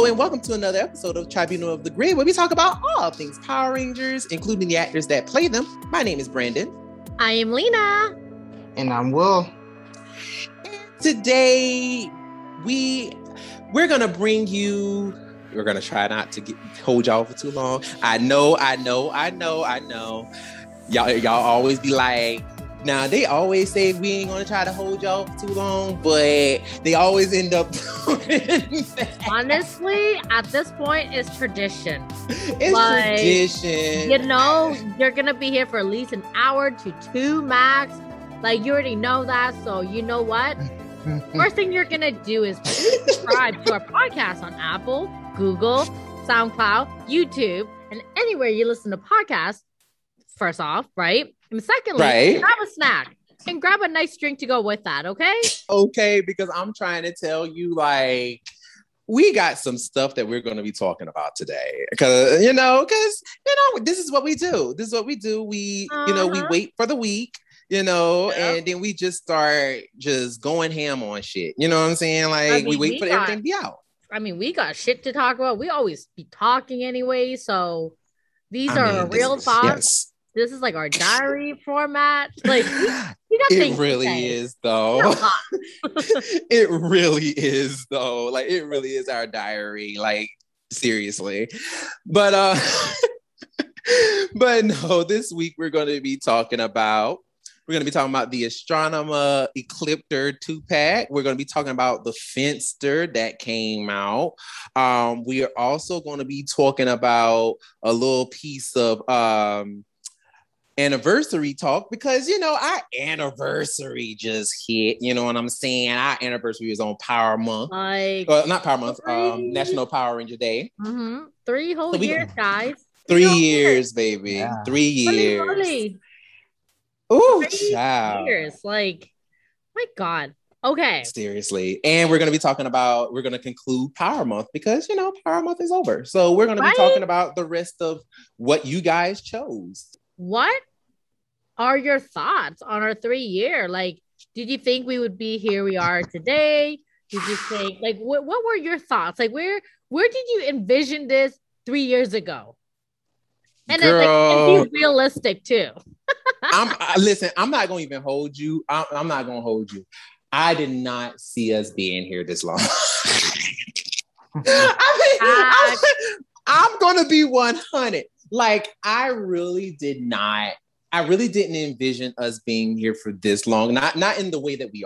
Hello and welcome to another episode of Tribunal of the Grid, where we talk about all things Power Rangers, including the actors that play them. My name is Brandon. I am Lena. And I'm Will. Today, we're going to bring you... We're going to try not to hold y'all for too long. I know. Y'all always be like... Now, they always say we ain't going to try to hold y'all for too long, but they always end up doing that. Honestly, at this point, it's tradition. It's tradition. You know, you're going to be here for at least an hour to two max. Like, you already know that, so you know what? First thing you're going to do is subscribe to our podcast on Apple, Google, SoundCloud, YouTube, and anywhere you listen to podcasts, first off, right? And secondly, grab a snack and grab a nice drink to go with that, okay? Okay, because I'm trying to tell you, like, we got some stuff that we're going to be talking about today. Because, this is what we do. We, we wait for the week, and then we just start just going ham on shit. You know what I'm saying? Like, we wait for everything to be out. I mean, we got shit to talk about. We always be talking anyway, so these are real thoughts. Yes. This is like our diary format. Like, we got things it really is, though. It really is, though. Like, it really is our diary. Like, seriously. But no, this week we're going to be talking about the Astronomer Ecliptor 2-pack. We're going to be talking about the Fenster that came out. We are also going to be talking about a little piece of anniversary talk, because our anniversary just hit. You know what I'm saying? Our anniversary is on Power Month, not Power Month, National Power Ranger Day. 3 whole years, guys. 3 years, baby. Yeah. 3 years. Holy. Ooh, 3 years. Like, my God. Okay. Seriously. And we're going to conclude Power Month because, Power Month is over. So we're going to be talking about the rest of what you guys chose. What are your thoughts on our 3 year? Like, did you think we would be here we are today? Did you think, like, what were your thoughts? Like, where did you envision this 3 years ago? And and be realistic too. Listen, I'm not going to even hold you. I'm not going to hold you. I did not see us being here this long. I'm going to be 100. Like, I really didn't envision us being here for this long. Not in the way that we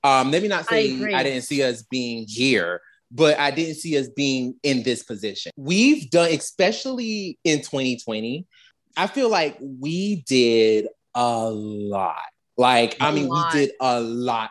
are. Maybe not saying I didn't see us being here, but I didn't see us being in this position. We've done, especially in 2020, I feel like we did a lot. Like, we did a lot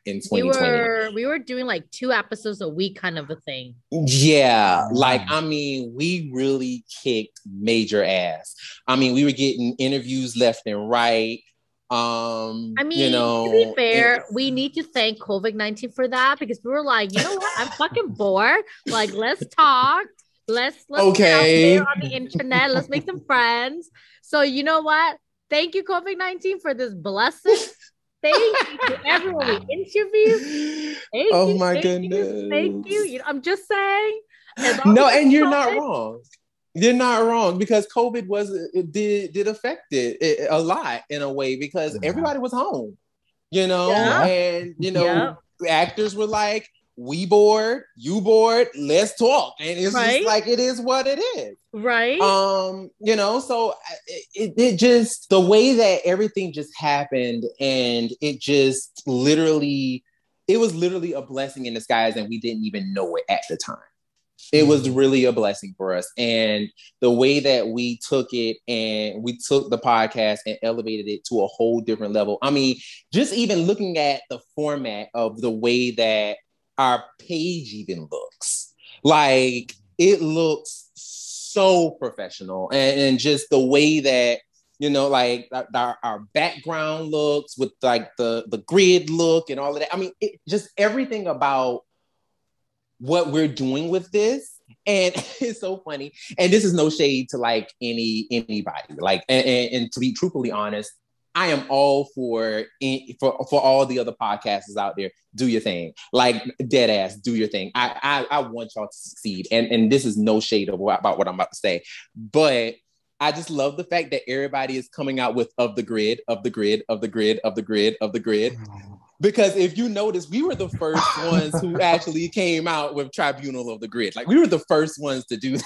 in 2020. We were doing like 2 episodes a week kind of a thing. Yeah. Like, we really kicked major ass. We were getting interviews left and right. To be fair, we need to thank COVID-19 for that, because we were like, you know what? I'm fucking bored. Like, let's talk. Let's get out there on the internet. Let's make some friends. So you know what? Thank you, COVID-19, for this blessing. Thank you to everyone we interviewed. My goodness. Thank you. I'm just saying. No, and you're not wrong. You're not wrong, because COVID did affect it a lot in a way, because everybody was home, and actors were like, we bored, you bored, let's talk. And it's just like, it is what it is. Right. So it just, the way that everything just happened, and it just it was literally a blessing in disguise, and we didn't even know it at the time. It was really a blessing for us. And the way that we took it, and we took the podcast and elevated it to a whole different level. Just even looking at the format of the way that our page even looks, like, it looks so professional, and just the way that, like our background looks with like the grid look and all of that. It just, everything about what we're doing with this. And it's so funny. And this is no shade to like anybody, like, and to be truthfully honest, I am all for all the other podcasters out there. Do your thing, like dead ass. Do your thing. I want y'all to succeed, and this is no shade about what I'm about to say, but I just love the fact that everybody is coming out with of the grid. Because if you notice, we were the first ones who actually came out with Tribunal of the Grid. Like we were the first ones to do that.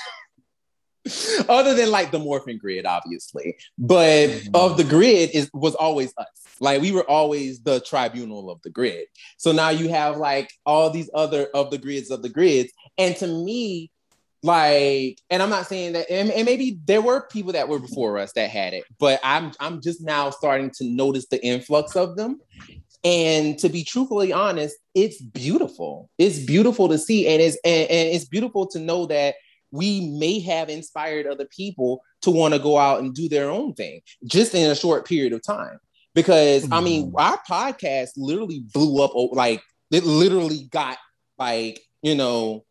Other than like the Morphin Grid, obviously. But of the grid was always us. Like we were always the Tribunal of the Grid. So now you have like all these other of the grids. And to me, like, and I'm not saying that, and maybe there were people that were before us that had it, but I'm just now starting to notice the influx of them. And to be truthfully honest, it's beautiful. It's beautiful to see, and it's beautiful to know that we may have inspired other people to want to go out and do their own thing just in a short period of time. Because I mean, our podcast literally blew up. Like it literally got like, you know,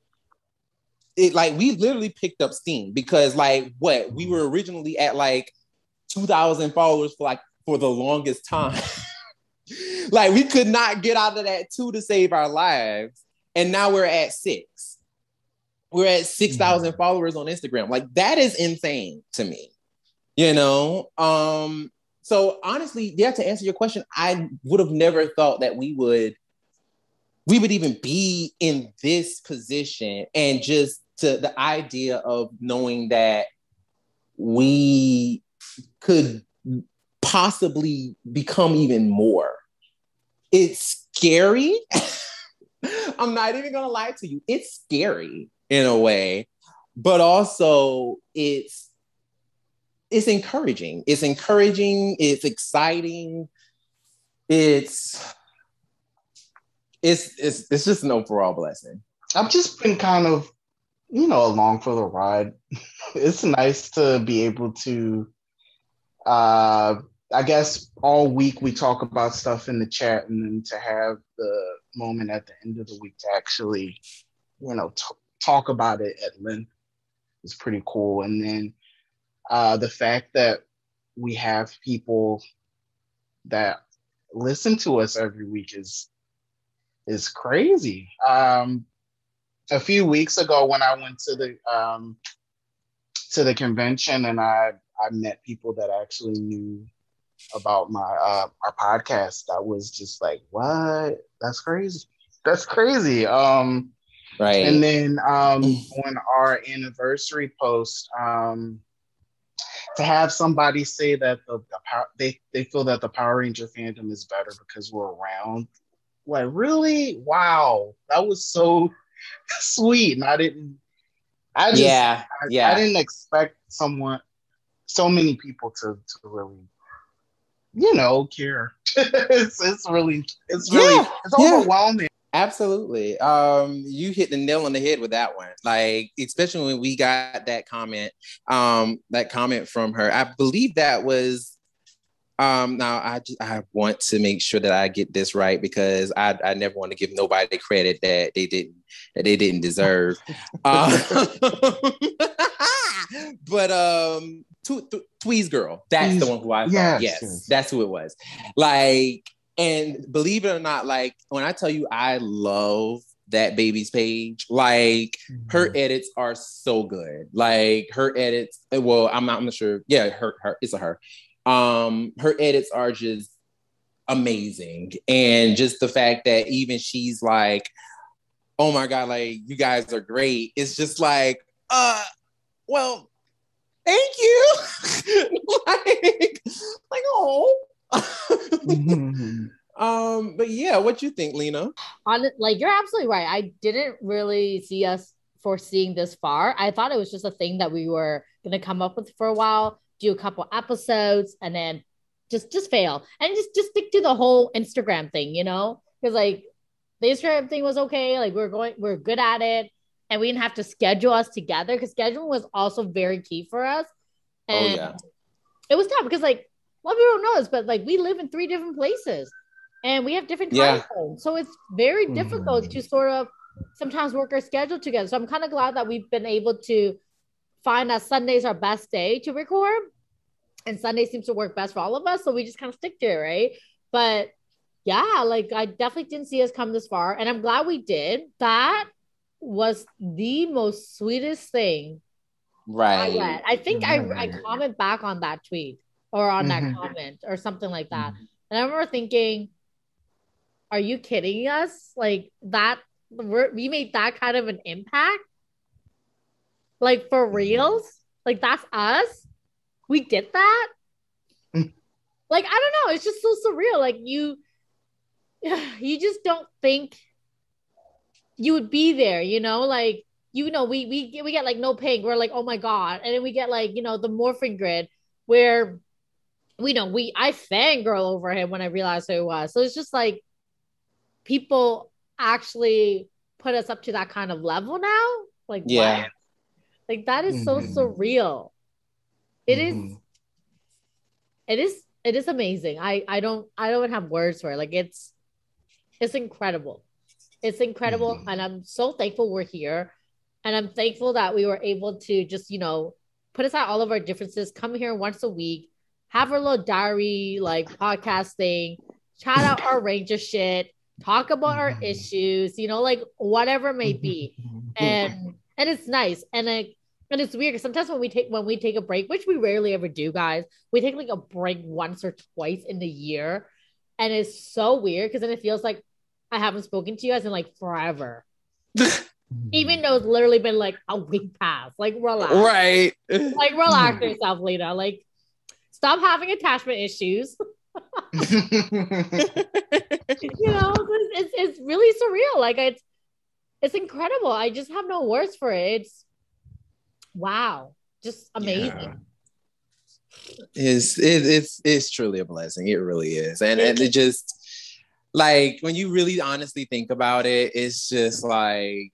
it like we literally picked up steam because like what we were originally at like 2,000 followers for the longest time. Like we could not get out of that 2 to save our lives. And now we're at 6. We're at 6,000 followers on Instagram. Like that is insane to me, you know? So honestly, yeah, to answer your question, I would have never thought that we would even be in this position, and just to the idea of knowing that we could possibly become even more. It's scary. I'm not even gonna lie to you. It's scary in a way, but also it's encouraging. It's encouraging. It's exciting. It's just an overall blessing. I've just been kind of, you know, along for the ride. It's nice to be able to, I guess all week we talk about stuff in the chat, and then to have the moment at the end of the week to actually, you know, talk about it at length is pretty cool. And then the fact that we have people that listen to us every week is crazy. A few weeks ago when I went to the convention, and I met people that actually knew about my our podcast, I was just like, what? That's crazy. Right. And then on our anniversary post, to have somebody say that they feel that the Power Ranger fandom is better because we're around, like, really? Wow, that was so sweet. And I didn't expect so many people to really, you know, care. it's really overwhelming. Absolutely. You hit the nail on the head with that one. Like, especially when we got that comment from her. I believe that was now I want to make sure that I get this right, because I never want to give nobody credit that they didn't deserve. But Tweez Girl, that's the one who I thought. Yes, that's who it was. Like, and believe it or not, like when I tell you I love that baby's page, like her edits are so good. Like her edits, well, I'm not sure. Yeah, her it's a her. Her edits are just amazing. And just the fact that even she's like, oh my God, like you guys are great. It's just like, well, thank you. like, oh. But yeah, what you think, Lena? Like, you're absolutely right. I didn't really see us foreseeing this far. I thought it was just a thing that we were gonna come up with for a while, do a couple episodes, and then just fail, and just stick to the whole Instagram thing, you know? Because like the Instagram thing was okay, like we're good at it, and we didn't have to schedule us together, because scheduling was also very key for us. And it was tough because like a lot of people don't know this, but like we live in 3 different places and we have different time zones, so it's very difficult to sort of sometimes work our schedule together. So I'm kind of glad that we've been able to find that Sunday's our best day to record. and Sunday seems to work best for all of us. So we just kind of stick to it, right? But yeah, like I definitely didn't see us come this far, and I'm glad we did. That was the most sweetest thing I read. I think I comment back on that tweet or on that comment or something like that. And I remember thinking, are you kidding us? Like that, we made that kind of an impact? Like for reals? Like that's us? We did that? Like, I don't know. It's just so surreal. Like you just don't think you would be there, you know? Like, you know, we get like no pink. We're like, oh my God. And then we get like, you know, the morphing grid where I fangirl over him when I realized who it was. So it's just like people actually put us up to that kind of level now. Like, yeah. What? Like that is so surreal. It is amazing. I don't have words for it. Like it's incredible. It's incredible. And I'm so thankful we're here. And I'm thankful that we were able to just, you know, put aside all of our differences, come here once a week, have our little diary, like podcast thing, chat out our Ranger shit, talk about our issues, you know, like whatever it may be. And it's nice. And it's weird because sometimes when we take a break, which we rarely ever do, guys, we take like a break once or twice in the year. And it's so weird because then it feels like I haven't spoken to you guys in like forever. Even though it's literally been like a week past. Like relax. Right. Like relax yourself, Lena. Like stop having attachment issues. You know, it's really surreal. Like it's incredible. I just have no words for it. It's wow, just amazing. Yeah. It's truly a blessing. It really is, and it just like when you really honestly think about it, it's just like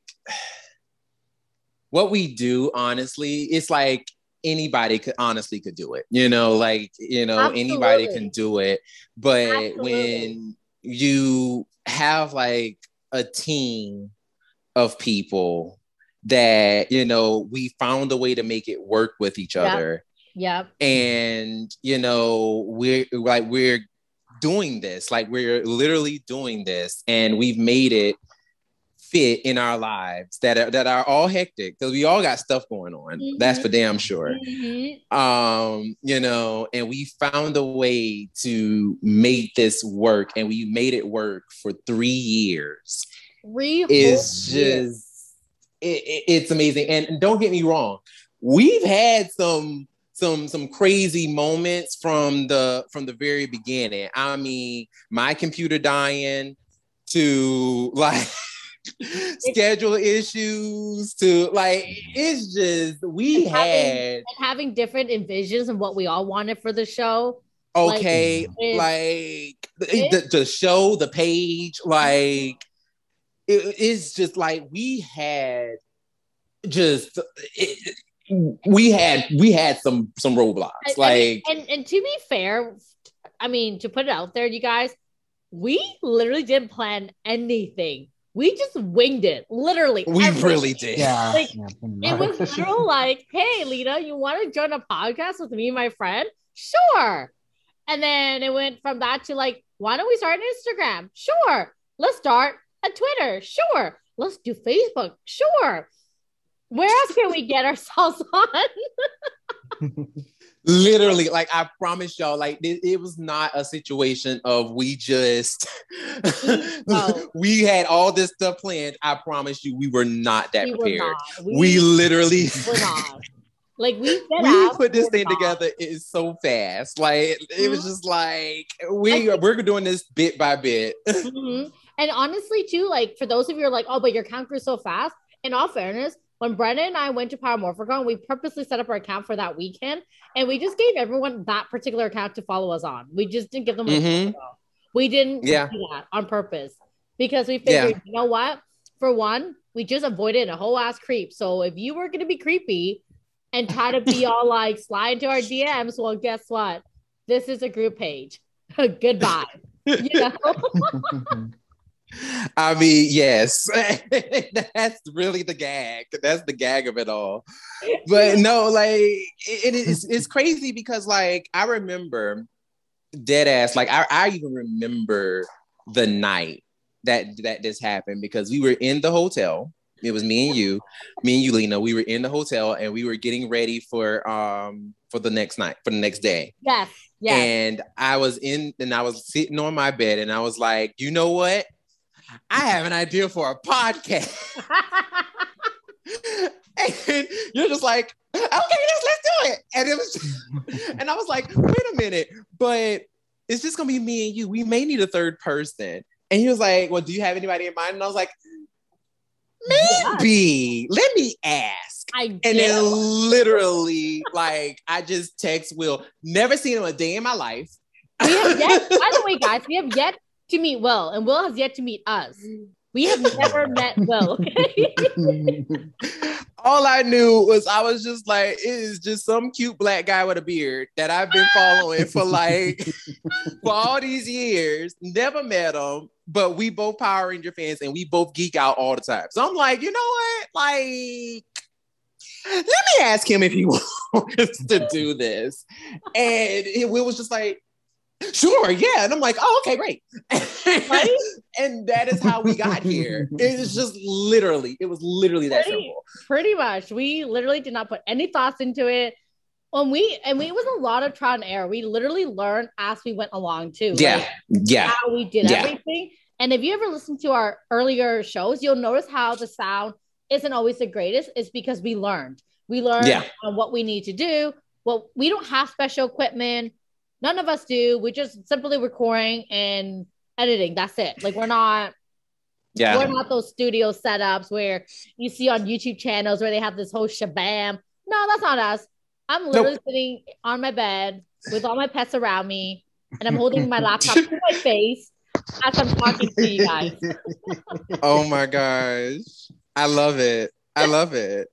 what we do. Honestly, it's like anybody could do it. You know, like anybody can do it. But when you have like a team of people that, you know, we found a way to make it work with each other. Yep. And, you know, we're doing this, like we're literally doing this, and we've made it fit in our lives that are all hectic because we all got stuff going on. That's for damn sure. You know, and we found a way to make this work, and we made it work for 3 years. It's just it's amazing. And don't get me wrong, we've had some crazy moments from the very beginning. I mean, my computer dying to like schedule issues to like, it's just having different envisions of what we all wanted for the show. Okay, like the show, the page, like it's just like we had some roadblocks. And to be fair, I mean, to put it out there, you guys, we literally didn't plan anything. We just winged it, literally. We really did. Yeah. Like, it was literal like, hey, Lena, you want to join a podcast with me and my friend? Sure. And then it went from that to like, why don't we start an Instagram? Sure. Let's start a Twitter. Sure. Let's do Facebook. Sure. Where else can we get ourselves on? Literally, like I promise y'all, like it was not a situation of we just we had all this stuff planned. I promise you, we were not that prepared. We literally were not. Like we put this thing together is so fast. Like it was just like we're doing this bit by bit. And honestly, too, like for those of you who are like, oh, but your account grew so fast. In all fairness, when Brennan and I went to Paramorphicon, we purposely set up our account for that weekend, and we just gave everyone that particular account to follow us on. We just didn't give them a we didn't do that on purpose because we figured, you know what? For one, we just avoided a whole ass creep. So if you were going to be creepy and try to be all like slide into our DMs, well, guess what? This is a group page. Goodbye. You know? I mean, yes, that's really the gag. That's the gag of it all. But no, like it's crazy because like I remember dead ass. Like I even remember the night that this happened because we were in the hotel. It was me and you, Lena. We were in the hotel and we were getting ready for the next night, for the next day. Yes. Yes. And I was sitting on my bed and I was like, you know what? I have an idea for a podcast. And you're just like, okay, let's do it. And it was, and I was like, wait a minute, but it's just gonna be me and you. We may need a third person. And he was like, well, do you have anybody in mind? And I was like, maybe. Let me ask. And then literally, like, I just text Will. Never seen him a day in my life. We have yet, by the way, guys, we have yet to meet Will, and Will has yet to meet us. We have never met Will. All I knew was I was just like, it is just some cute black guy with a beard that I've been following for all these years. Never met him, but we both Power Ranger fans and we both geek out all the time. So I'm like, you know what? Like, let me ask him if he wants to do this. And Will was just like, sure, yeah. And I'm like, oh, okay, great. Right? And that is how we got here. It was literally that simple. Pretty much. We literally did not put any thoughts into it. It was a lot of trial and error. We literally learned as we went along too. Yeah. Right? Yeah. How we did everything. And if you ever listen to our earlier shows, you'll notice how the sound isn't always the greatest. It's because we learned. We learned on what we need to do. Well, we don't have special equipment. None of us do. We're just simply recording and editing. That's it. Like we're not those studio setups where you see on YouTube channels where they have this whole shabam. No, that's not us. I'm literally sitting on my bed with all my pets around me, and I'm holding my laptop to my face as I'm talking to you guys. Oh my gosh. I love it. I love it.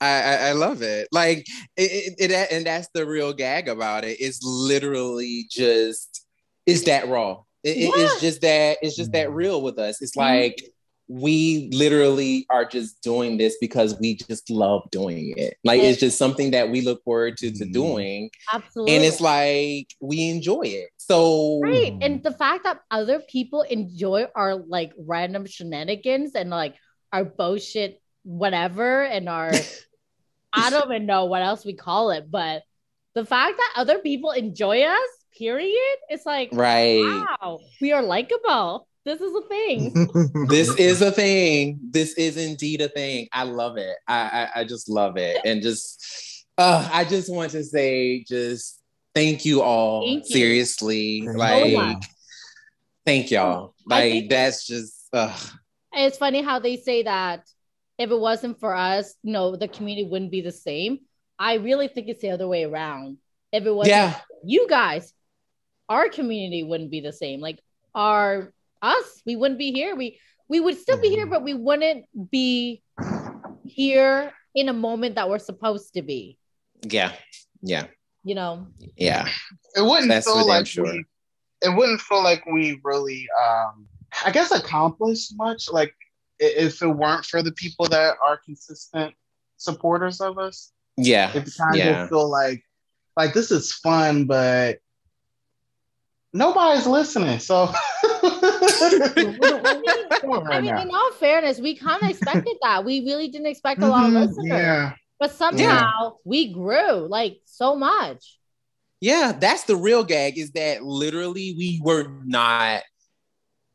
I love it. Like it, and that's the real gag about it. It's literally just, it's that raw. It's just that real with us. It's like we literally are just doing this because we just love doing it. Like it's just something that we look forward to doing. Absolutely. And it's like we enjoy it. So right. And the fact that other people enjoy our like random shenanigans and like our bullshit whatever and our I don't even know what else we call it, but the fact that other people enjoy us, period, it's like, wow, we are likable. This is a thing. This is a thing. This is indeed a thing. I love it. I just love it. And just, I just want to say just thank you all. Thank you. Seriously. Thank y'all. Like, that's just, It's funny how they say that if it wasn't for us, the community wouldn't be the same. I really think it's the other way around. If it wasn't for you guys, our community wouldn't be the same. Like we wouldn't be here. We would still be here, but we wouldn't be here in a moment that we're supposed to be. Yeah. Yeah. Yeah. It wouldn't feel like it wouldn't feel like we really I guess accomplished much. Like if it weren't for the people that are consistent supporters of us. Yeah. It kind of feel like this is fun, but nobody's listening. So I mean, in all fairness, we kind of expected that. We really didn't expect a lot of listeners. Yeah. But somehow we grew like so much. Yeah, that's the real gag, is that literally we were not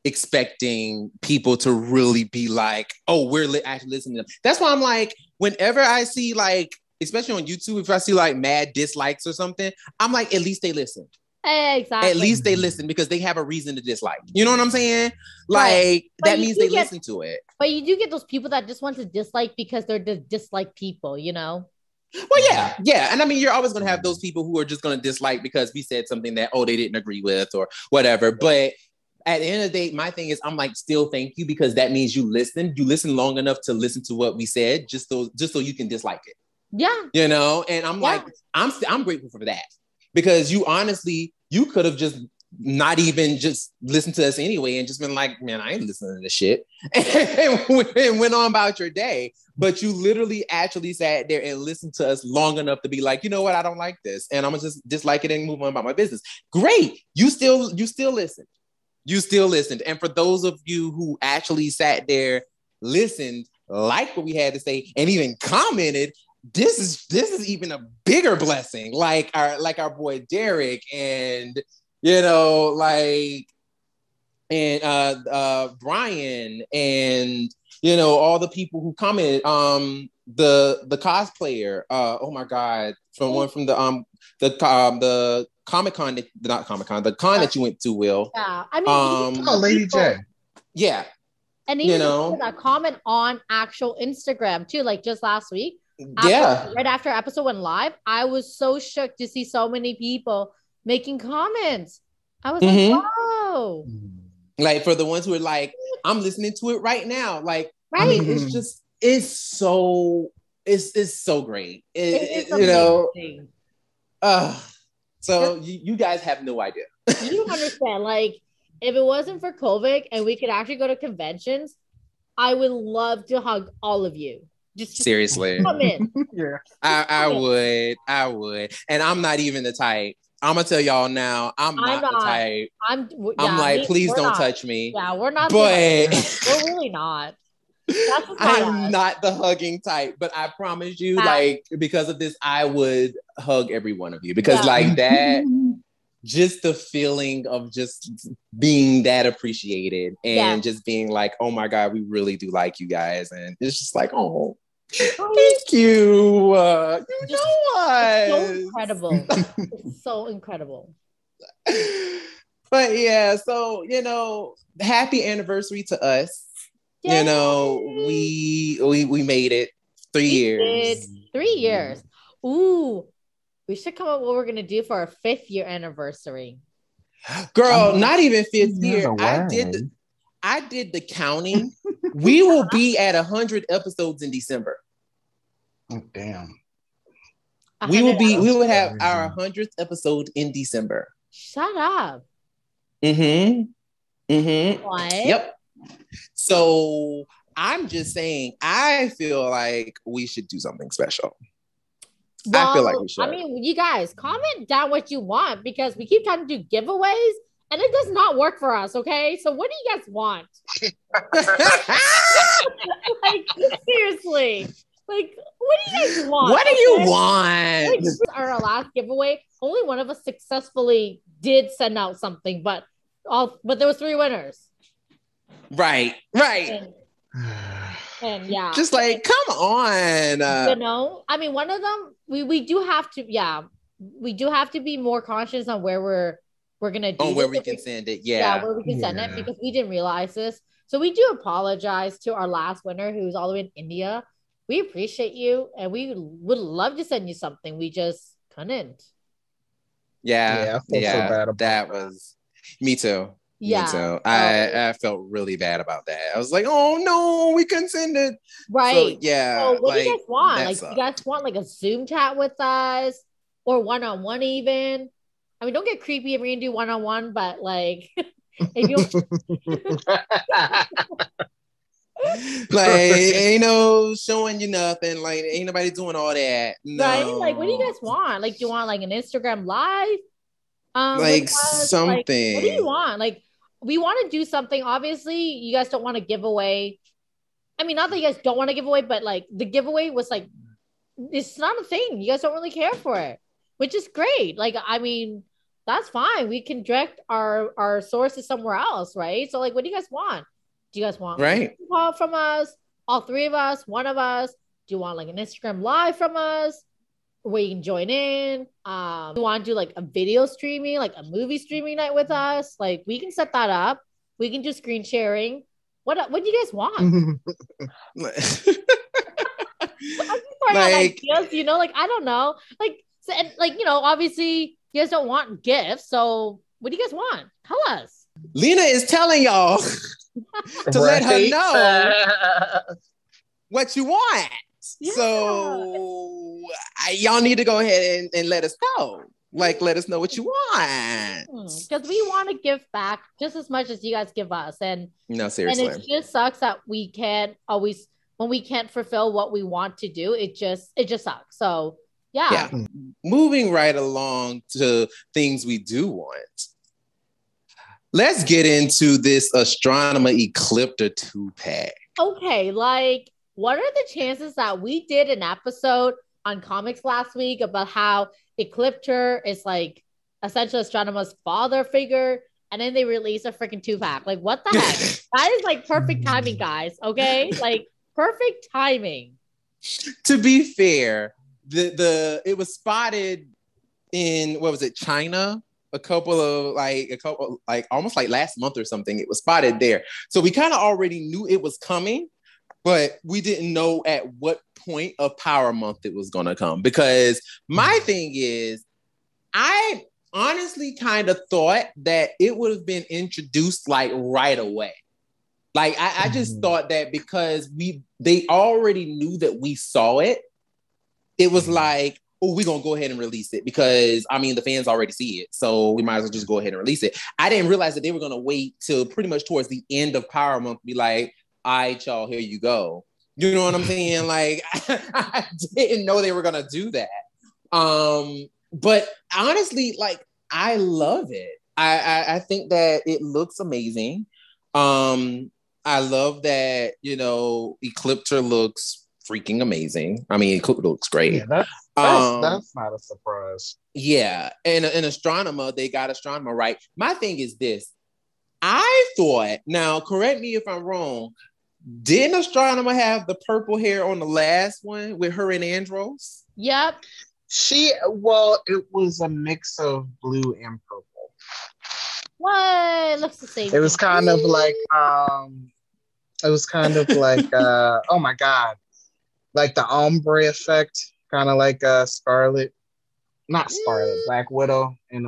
expecting people to really be like, oh, we're actually listening to them. That's why I'm like, whenever I see like, especially on YouTube, if I see like mad dislikes or something, I'm like, at least they listened. Exactly. At least they listen because they have a reason to dislike. You know what I'm saying? Like, that means they listen to it. But you do get those people that just want to dislike because they're the dislike people, Well, yeah. And I mean, you're always going to have those people who are just going to dislike because we said something that, they didn't agree with or whatever. But at the end of the day, my thing is, I'm like, still thank you, because that means you listened. You listened long enough to listen to what we said, just so you can dislike it. Yeah. And I'm like, I'm grateful for that, because you honestly, you could have just not even just listen to us anyway and just been like, man, I ain't listening to this shit. And went on about your day. But you literally actually sat there and listened to us long enough to be like, you know what, I don't like this. And I'm gonna just dislike it and move on about my business. Great. You still listened. You still listened. And for those of you who actually sat there, listened, liked what we had to say, and even commented, this is even a bigger blessing. Like our boy Derek and Brian and all the people who commented, the cosplayer, oh my God, from the Comic-Con, the con that you went to, Will. Yeah, I mean, Lady J. Yeah. And even a comment on actual Instagram too, like just last week. Right after episode went live, I was so shook to see so many people making comments. I was like, wow. Like for the ones who are like, I'm listening to it right now. Like, right. I mean, it's so great. So you guys have no idea. You don't understand. Like, if it wasn't for COVID and we could actually go to conventions, I would love to hug all of you. Just seriously. Come in. Yeah. I would. And I'm not even the type. I'm gonna tell y'all now, I'm not the type. I'm like, please don't touch me. Yeah, we're not. But we're really not. I'm not the hugging type, but I promise you, like, because of this, I would hug every one of you because like that, just the feeling of just being that appreciated and just being like, oh my God, we really do like you guys. And it's just like, oh, thank you. You know what? So incredible. It's so incredible. But yeah, so, happy anniversary to us. Yay. We made it 3 years. 3 years. Ooh, we should come up with what we're going to do for our 5th year anniversary. Girl, not even 5th year. I did the counting. We will be at 100 episodes in December. Oh, damn. We will have our 100th episode in December. Shut up. What? Yep. So I'm just saying, I feel like we should do something special. Well, I feel like we should. I mean, you guys, comment down what you want because we keep trying to do giveaways and it does not work for us, okay? So what do you guys want? Like, seriously. Like, what do you guys want? What do you want? Like, our last giveaway, only one of us successfully did send out something, but there was 3 winners. Right. And yeah, just like, come on. I mean, one of them, we do have to be more conscious on where we're gonna do where we can send it. Yeah, where we can send it because we didn't realize this. So we do apologize to our last winner who's all the way in India. We appreciate you and we would love to send you something. We just couldn't. Yeah, I felt so bad about that. Was me too. Yeah. Me too. I felt really bad about that. I was like, oh no, we couldn't send it. Right. So, yeah. So what do you guys want? Like, sucks. you guys want like a Zoom chat with us or one-on-one even? I mean, don't get creepy if we're gonna do one-on-one, but like if you like ain't showing you nothing, like ain't nobody doing all that. No. Right? Like, what do you guys want? Like, do you want like an Instagram live? Like something. Like, what do you want? Like, we want to do something. Obviously, you guys don't want to give away. I mean, not that you guys don't want to give away, but like the giveaway was like, it's not a thing. You guys don't really care for it, which is great. Like, I mean, that's fine. We can direct our sources somewhere else, right? So, like, what do you guys want? Do you guys want right call from us? All 3 of us? One of us? Do you want like an Instagram live from us? Where you can join in. You want to do like a video streaming, like a movie streaming night with us? Like, we can set that up. We can do screen sharing. What do you guys want? I'm just throwing out ideas, like, I don't know. Like, so, and, like, obviously you guys don't want gifts. So what do you guys want? Tell us. Lena is telling y'all to let her know what you want. Yeah. So y'all need to go ahead and let us know. Like, let us know what you want. Because we want to give back just as much as you guys give us. And no, seriously. And it just sucks that we can't always, when we can't fulfill what we want to do, it just sucks. So, yeah. Moving right along to things we do want. Let's get into this Astronomer Ecliptor 2-pack. Okay, like, what are the chances that we did an episode on comics last week about how Ecliptor is like essentially Astronomer's father figure, and then they release a freaking 2-pack? Like, what the heck? That is like perfect timing, guys. Okay, like perfect timing. To be fair, it was spotted in, what was it, China? Almost like last month or something. It was spotted there, so we kind of already knew it was coming, but we didn't know at what point of Power Month it was going to come. Because my thing is, I honestly kind of thought that it would have been introduced like right away. Like I just thought that because they already knew that we saw it, it was like, oh, we're going to go ahead and release it because, I mean, the fans already see it. So we might as well just go ahead and release it. I didn't realize that they were going to wait till pretty much towards the end of Power Month to be like, all right, y'all, here you go. You know what I'm saying? Like, I didn't know they were going to do that. But honestly, like, I love it. I think that it looks amazing. I love that, Ecliptor looks freaking amazing. I mean, Ecliptor looks great. Yeah, that's not a surprise. Yeah. And an Astronomer, they got Astronomer right. My thing is this. I thought, now correct me if I'm wrong, didn't Astronomer have the purple hair on the last one with her and Andros? Yep. It was a mix of blue and purple. What? It looks the same. It was kind of like, oh my God, like the ombre effect, kind of like Scarlet. Not Scarlet, Black Widow. And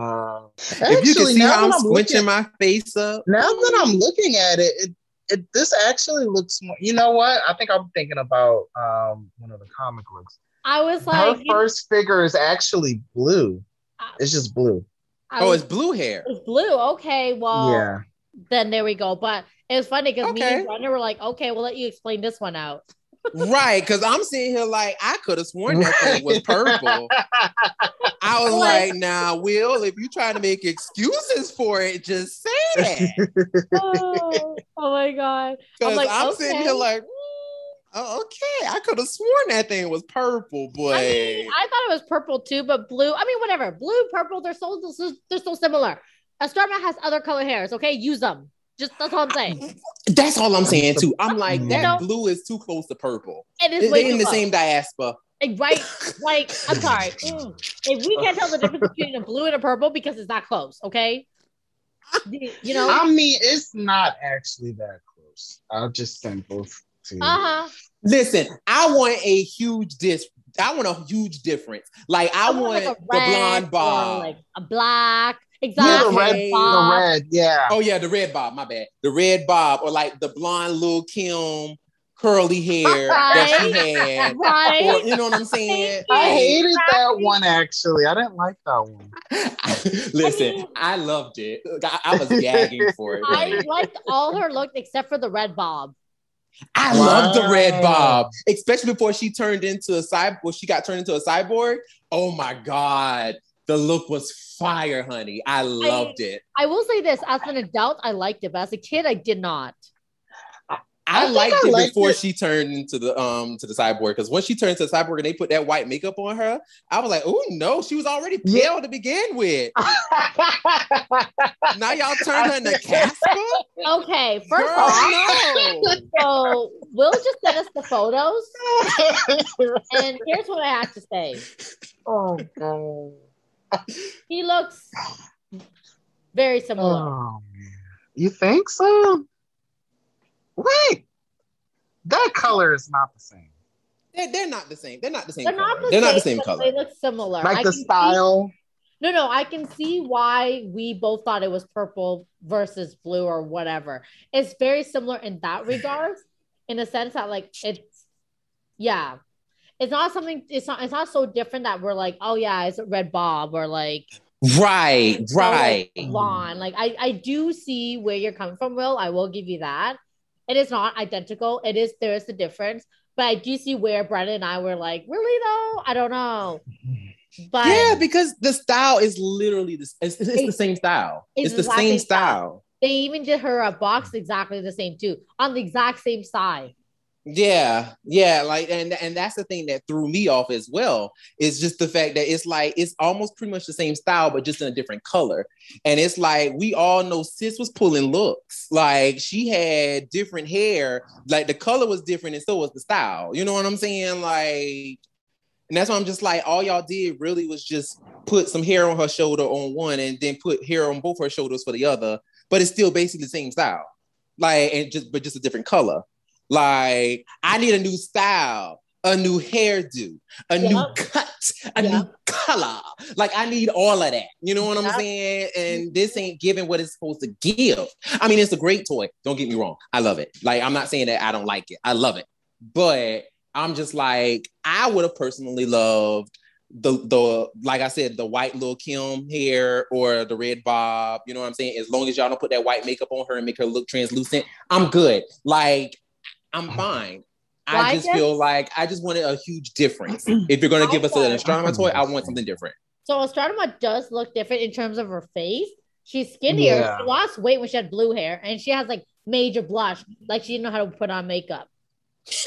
if you can see how I'm squinching my face up. Now that I'm looking at it, this actually looks more. You know what? I think I'm thinking about one of the comic looks. I was like, her first figure is actually blue. It's just blue. It's blue hair. It's blue. Okay, well, yeah. Then there we go. But it was funny because me and Brennan were like, okay, we'll let you explain this one out. Right, because I'm sitting here like, I could have sworn that thing was purple. I was like, nah, Will, if you're trying to make excuses for it, just say that. Oh my God. Because I'm sitting here like, okay, I could have sworn that thing was purple, boy. I mean, I thought it was purple too, but blue, I mean, whatever. Blue, purple, they're so similar. Astronomer has other color hairs, okay? Use them. Just that's all I'm saying. That's all I'm saying too. I'm like, that blue is too close to purple. It is They in the same diaspora. Right? Like, I'm sorry. If we can't tell the difference between a blue and a purple because it's not close, okay? You know? I mean, it's not actually that close. I'll just send both to you. Listen, I want a huge difference. Like, I want like the blonde bob. Like a black. Exactly. Yeah, the red, yeah. Oh, yeah, the red bob, my bad. The red bob, or like the blonde Lil' Kim curly hair that she had. Right. Or, you know what I'm saying? I hated that one, actually. I didn't like that one. Listen, I loved it. I was gagging for it. I liked all her looks except for the red bob. I loved the red bob, especially before she turned into a cyborg. Oh my God. The look was fire, honey. I loved it. I will say this, as an adult, I liked it, but as a kid, I did not. I liked it before she turned into the cyborg, because once she turned into a cyborg and they put that white makeup on her, I was like, oh no, she was already pale to begin with. Now y'all turned her into Casper? Okay, first of all, so Will just sent us the photos, and here's what I have to say. Oh God. He looks very similar. Oh, man. You think so? Wait, that color is not the same. They're not the same. They're not the same. They're color. not the same color. They look similar. Like the style. No, I can see why we both thought it was purple versus blue or whatever. It's very similar in that regard, in a sense that like it's it's not something. It's not so different that we're like, oh yeah, it's a red bob or like. Right. Like blonde. Like I do see where you're coming from, Will. I will give you that. It is not identical. There is the difference, but I do see where Brennan and I were like, really though? I don't know. But yeah, because the style is literally it's the same style. It's the same style. They even did her a box exactly the same too, on the exact same side. Yeah, like and that's the thing that threw me off as well. Is just the fact that it's like it's almost pretty much the same style, but just in a different color. And it's like we all know sis was pulling looks. Like she had different hair, like the color was different, and so was the style. You know what I'm saying? Like, and that's why I'm just like, all y'all did really was just put some hair on her shoulder on one, and then put hair on both her shoulders for the other. But it's still basically the same style, like but just a different color. Like, I need a new style, a new hairdo, a new cut, a new color. Like, I need all of that. You know what I'm saying? And this ain't giving what it's supposed to give. I mean, it's a great toy. Don't get me wrong. I love it. Like, I'm not saying that I don't like it. I love it. But I'm just like, I would have personally loved the like I said, the white Lil' Kim hair or the red bob. You know what I'm saying? As long as y'all don't put that white makeup on her and make her look translucent, I'm good. Like, I'm fine. I just feel like I just wanted a huge difference. If you're going to give us an astronomer toy, I want something different. So astronomer does look different in terms of her face. She's skinnier. Yeah. She lost weight when she had blue hair, and she has like major blush. Like she didn't know how to put on makeup.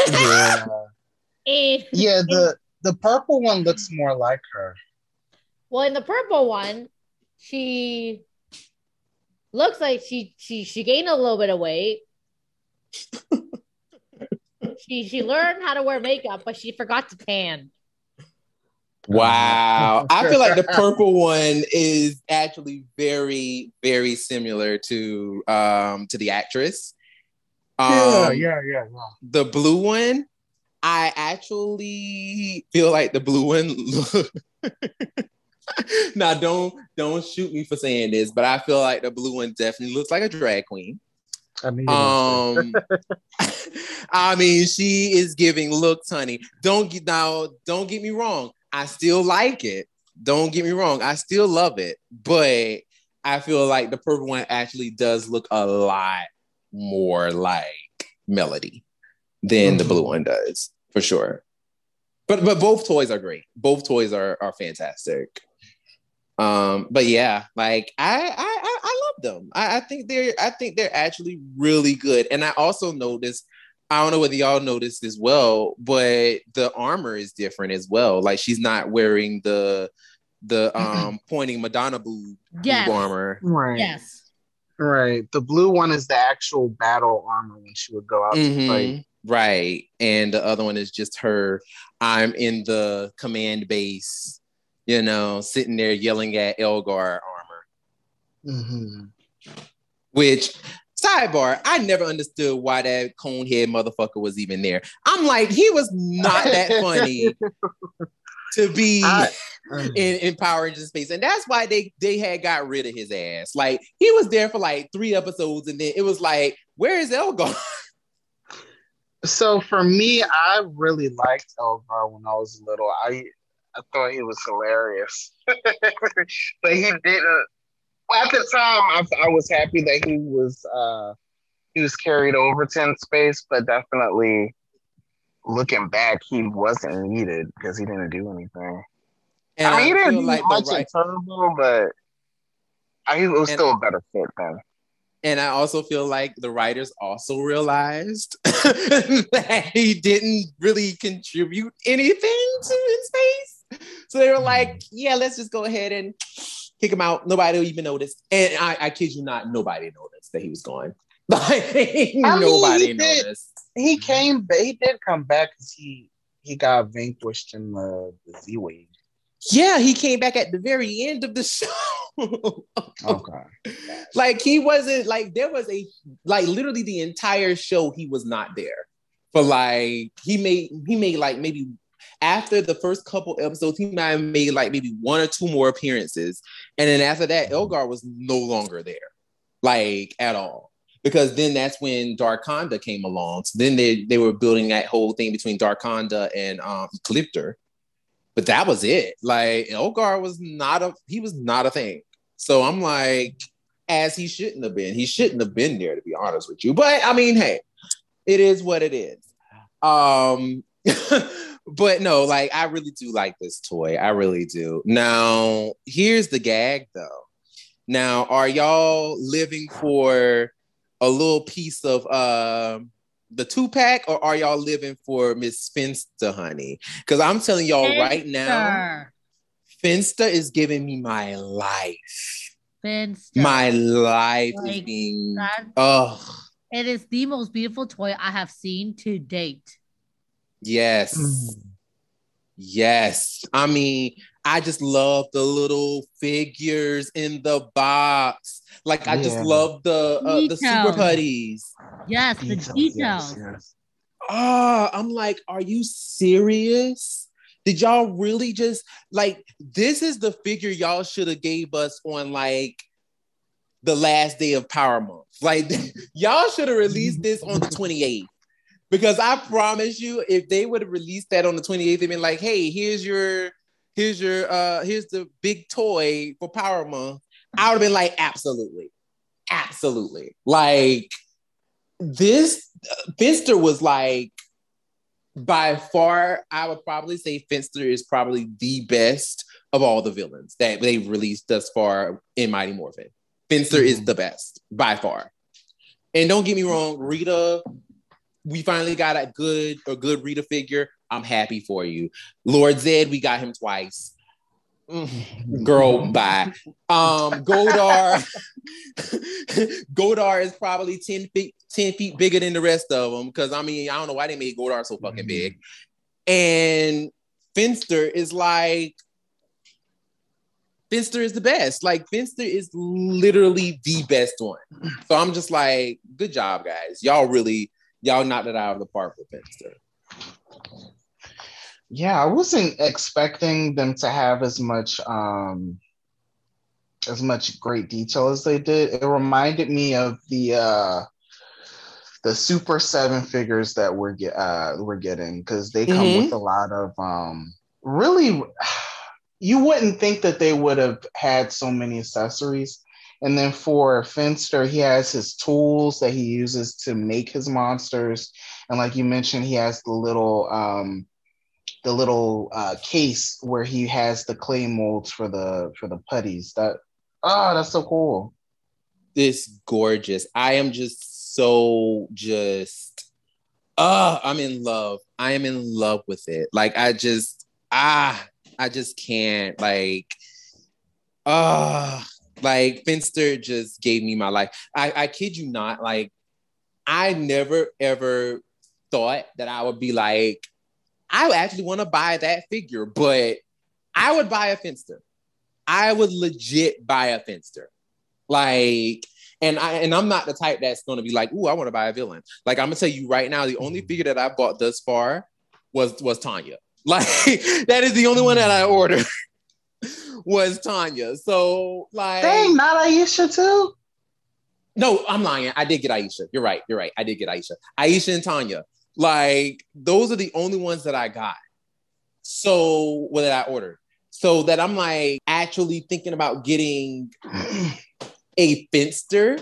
Yeah. The purple one looks more like her. Well, in the purple one, she looks like she gained a little bit of weight. She learned how to wear makeup, but she forgot to tan. Wow. I feel like the purple one is actually very, very similar to the actress. Yeah. The blue one, I actually feel like the blue one now don't shoot me for saying this, but I feel like the blue one definitely looks like a drag queen. I mean, she is giving looks, honey. Don't get me wrong. I still like it. Don't get me wrong. I still love it. But I feel like the purple one actually does look a lot more like Melody than the blue one does, for sure. But both toys are great. Both toys are fantastic. But yeah, like I love them. I think they're actually really good. And I also noticed, I don't know whether y'all noticed as well, but the armor is different as well. Like she's not wearing the pointing Madonna boob armor. Right. Yes. Right. The blue one is the actual battle armor when she would go out to fight. Right. And the other one is just her, I'm in the command base, you know, sitting there yelling at Elgar armor. Which, sidebar, I never understood why that conehead motherfucker was even there. I'm like, he was not that funny to be in Power Rangers space. And that's why they had got rid of his ass. Like, he was there for like 3 episodes, and then it was like, where is Elgar? So for me, I really liked Elgar when I was little. I thought he was hilarious. But he didn't. At the time, I was happy that he was carried over to in space, but definitely looking back, he wasn't needed because he didn't do anything. And I mean, he didn't do like much in Turbo, but it was still a better fit then. And I also feel like the writers also realized that he didn't really contribute anything to in space. So they were like, yeah, let's just go ahead and kick him out. Nobody will even notice. And I kid you not, nobody noticed that he was gone. Nobody noticed. He did come back because he got vanquished in the Z-Wave. Yeah, he came back at the very end of the show. Okay. Like he wasn't like there was literally the entire show he was not there. For like he made like maybe after the first couple episodes, he might have made like maybe 1 or 2 more appearances. And then after that, Elgar was no longer there. Like at all. because then that's when Darkonda came along. So then they were building that whole thing between Darkonda and Ecliptor. But that was it. Like, Elgar was not a thing. So I'm like, as he shouldn't have been. He shouldn't have been there, to be honest with you. But I mean, hey, it is what it is. But no, like, I really do like this toy. I really do. Now, here's the gag, though. Now, are y'all living for a little piece of the 2-pack, or are y'all living for Miss Finster, honey? Because I'm telling y'all right now, Finster is giving me my life. Finster. My life is being... It is the most beautiful toy I have seen to date. Yes. Yes. I mean, I just love the little figures in the box. Like, I just love the super putties. Yes, the details. Yes. I'm like, are you serious? Did y'all really just, like, this is the figure y'all should have gave us on, like, the last day of Power Month. Like, y'all should have released this on the 28th. Because I promise you, if they would have released that on the 28th, they'd been like, hey, here's the big toy for Power Month. I would have been like, absolutely. Absolutely. Like, this, Finster was like, by far, I would probably say Finster is probably the best of all the villains that they've released thus far in Mighty Morphin. Finster is the best, by far. And don't get me wrong, Rita... We finally got a good Rita figure. I'm happy for you. Lord Zed, we got him twice. Girl, bye. Godar. Godar is probably 10 feet bigger than the rest of them. Because, I mean, I don't know why they made Godar so fucking big. And Finster is like... Finster is the best. Like, Finster is literally the best one. So I'm just like, good job, guys. Y'all knocked it out of the park with Finster. Yeah, I wasn't expecting them to have as much great detail as they did. It reminded me of the Super 7 figures that we're getting, because they come with a lot of really. You wouldn't think that they would have had so many accessories. And then for Finster, he has his tools that he uses to make his monsters. And like you mentioned, he has the little case where he has the clay molds for the putties. That's so cool. This gorgeous. I am just so I'm in love. I am in love with it. Like, I just can't, like, Finster just gave me my life. I kid you not, like, I never ever thought that I would be like, I actually want to buy that figure, but I would buy a Finster. I would legit buy a Finster. Like, and I'm not the type that's going to be like, ooh, I want to buy a villain. Like, I'm going to tell you right now, the only figure that I bought thus far was Tanya. Like, that is the only one that I ordered. Was Tanya. So, like... Dang, not Aisha too? No, I'm lying. I did get Aisha. You're right. I did get Aisha. Aisha and Tanya. Like, those are the only ones that I got. So, what did I order? So that I'm, like, actually thinking about getting a Finster.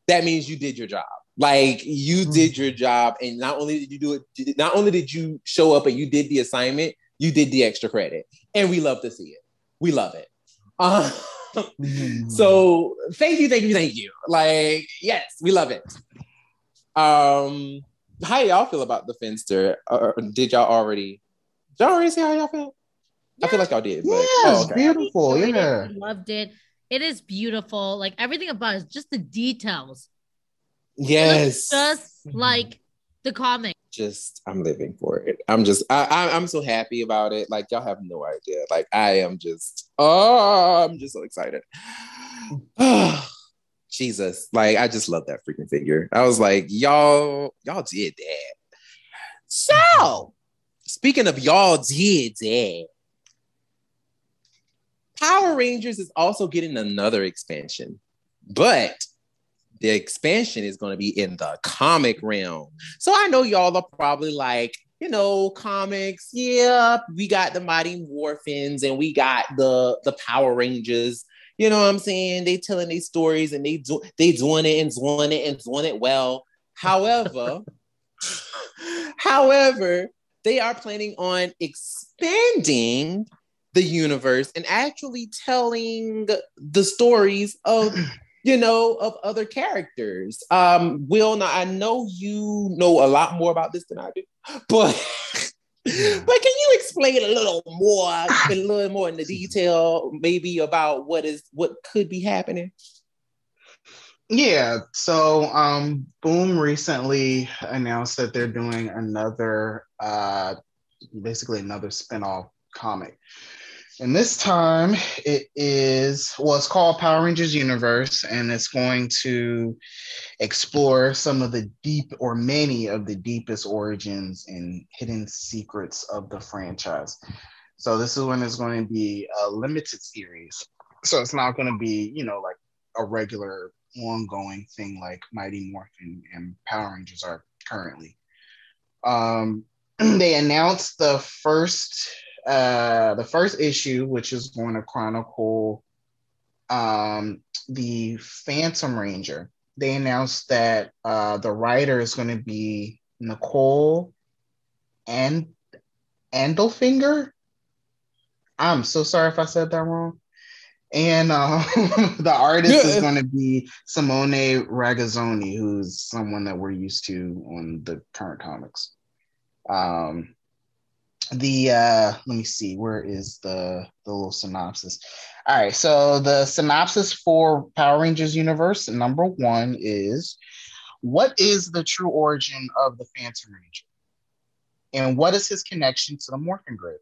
That means you did your job. Like, you did your job, and not only did you do it, not only did you show up and you did the assignment, you did the extra credit. And we love to see it. We love it. So thank you. Like, yes, we love it. How y'all feel about the Finster? Did y'all already see how y'all feel? Yeah. I feel like y'all did. But, yes, beautiful. Yeah. I loved it. It is beautiful. Like, everything about it, just the details. Yes. Just like the comic. I'm living for it. I'm so happy about it. Like, y'all have no idea. Like, I'm just so excited. Jesus. Like, I just love that freaking figure. I was like, y'all did that. So, speaking of y'all did that, Power Rangers is also getting another expansion, but the expansion is going to be in the comic realm. So I know y'all are probably like, you know, comics. Yeah, we got the Mighty Morphins and we got the Power Rangers. You know what I'm saying? They telling their stories and they doing it well. However, they are planning on expanding the universe and actually telling the stories of, you know, of other characters. Will, now I know you know a lot more about this than I do, but but can you explain a little more in the detail, maybe about what could be happening? Yeah, so Boom recently announced that they're doing another basically another spin-off comic. And this time it's called Power Rangers Universe, and it's going to explore some of the many of the deepest origins and hidden secrets of the franchise. So this is when it's going to be a limited series. So it's not going to be, you know, like a regular ongoing thing like Mighty Morphin and Power Rangers are currently. They announced the first issue, which is going to chronicle the Phantom Ranger. They announced that the writer is going to be Nicole Andelfinger. I'm so sorry if I said that wrong. And the artist is going to be Simone Ragazzoni, who's someone that we're used to on the current comics. Let me see, where is the little synopsis? All right, so the synopsis for Power Rangers Universe, number 1 is, what is the true origin of the Phantom Ranger? And what is his connection to the Morphin Grid?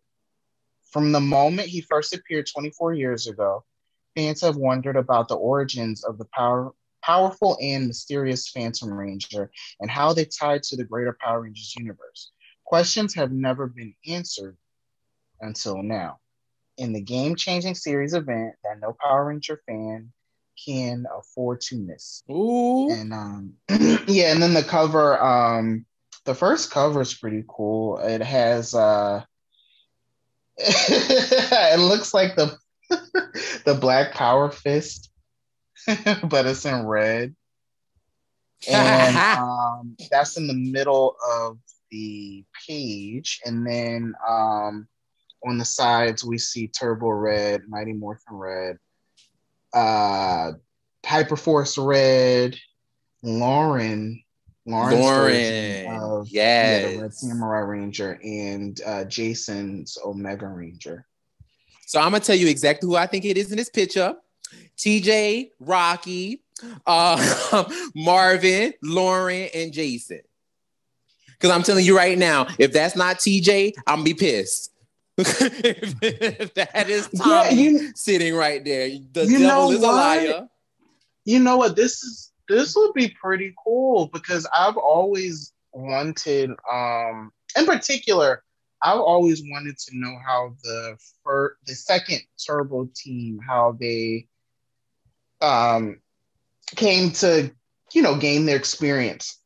From the moment he first appeared 24 years ago, fans have wondered about the origins of the powerful and mysterious Phantom Ranger and how they tied to the greater Power Rangers universe. Questions have never been answered until now. In the game-changing series event that no Power Ranger fan can afford to miss. Ooh. And yeah, and then the cover, the first cover is pretty cool. It has it looks like the Black Power Fist, but it's in red. And that's in the middle of the page. And then on the sides, we see Turbo Red, Mighty Morphin Red, Hyperforce Red, Lauren's version of the Red Samurai Ranger, and Jason's Omega Ranger. So I'm gonna tell you exactly who I think it is in this picture: TJ, Rocky, Marvin, Lauren, and Jason. Because I'm telling you right now, if that's not TJ, I'm gonna be pissed. If that is Tommy sitting right there, the devil is a liar. You know what? This would be pretty cool, because I've always wanted, in particular, I've always wanted to know how the second Turbo team, how they came to, gain their experience.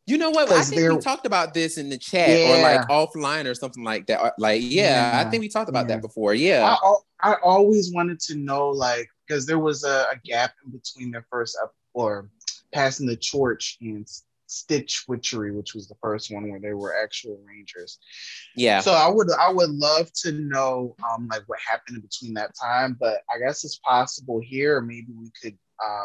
You know what? I think we talked about this in the chat or like offline or something like that. I think we talked about that before. Yeah. I always wanted to know, because there was a gap in between their first or passing the torch and Stitch Witchery, which was the first one where they were actual Rangers. Yeah. So I would love to know what happened in between that time, but I guess it's possible here. Maybe we could,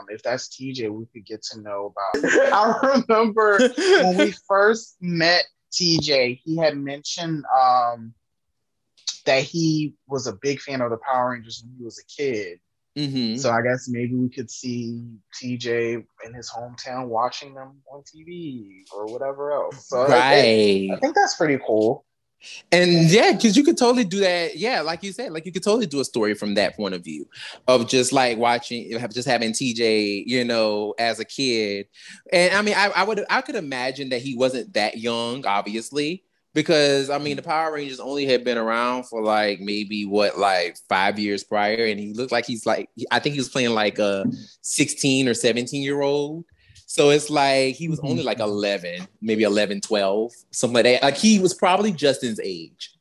if that's TJ, we could get to know about. I remember when we first met TJ, he had mentioned that he was a big fan of the Power Rangers when he was a kid. Mm-hmm. So I guess maybe we could see TJ in his hometown watching them on TV or whatever else. So right. I think that's pretty cool. And yeah, because you could totally do that. Yeah, like you said, you could totally do a story from that point of view of just watching, just having TJ, as a kid. And I mean, I could imagine that he wasn't that young, obviously, because I mean the Power Rangers only had been around for like maybe 5 years prior, and he looked like he's like, I think he was playing like a 16 or 17-year-old. So it's like he was only like 11, maybe 11, 12, something like that. Like he was probably Justin's age,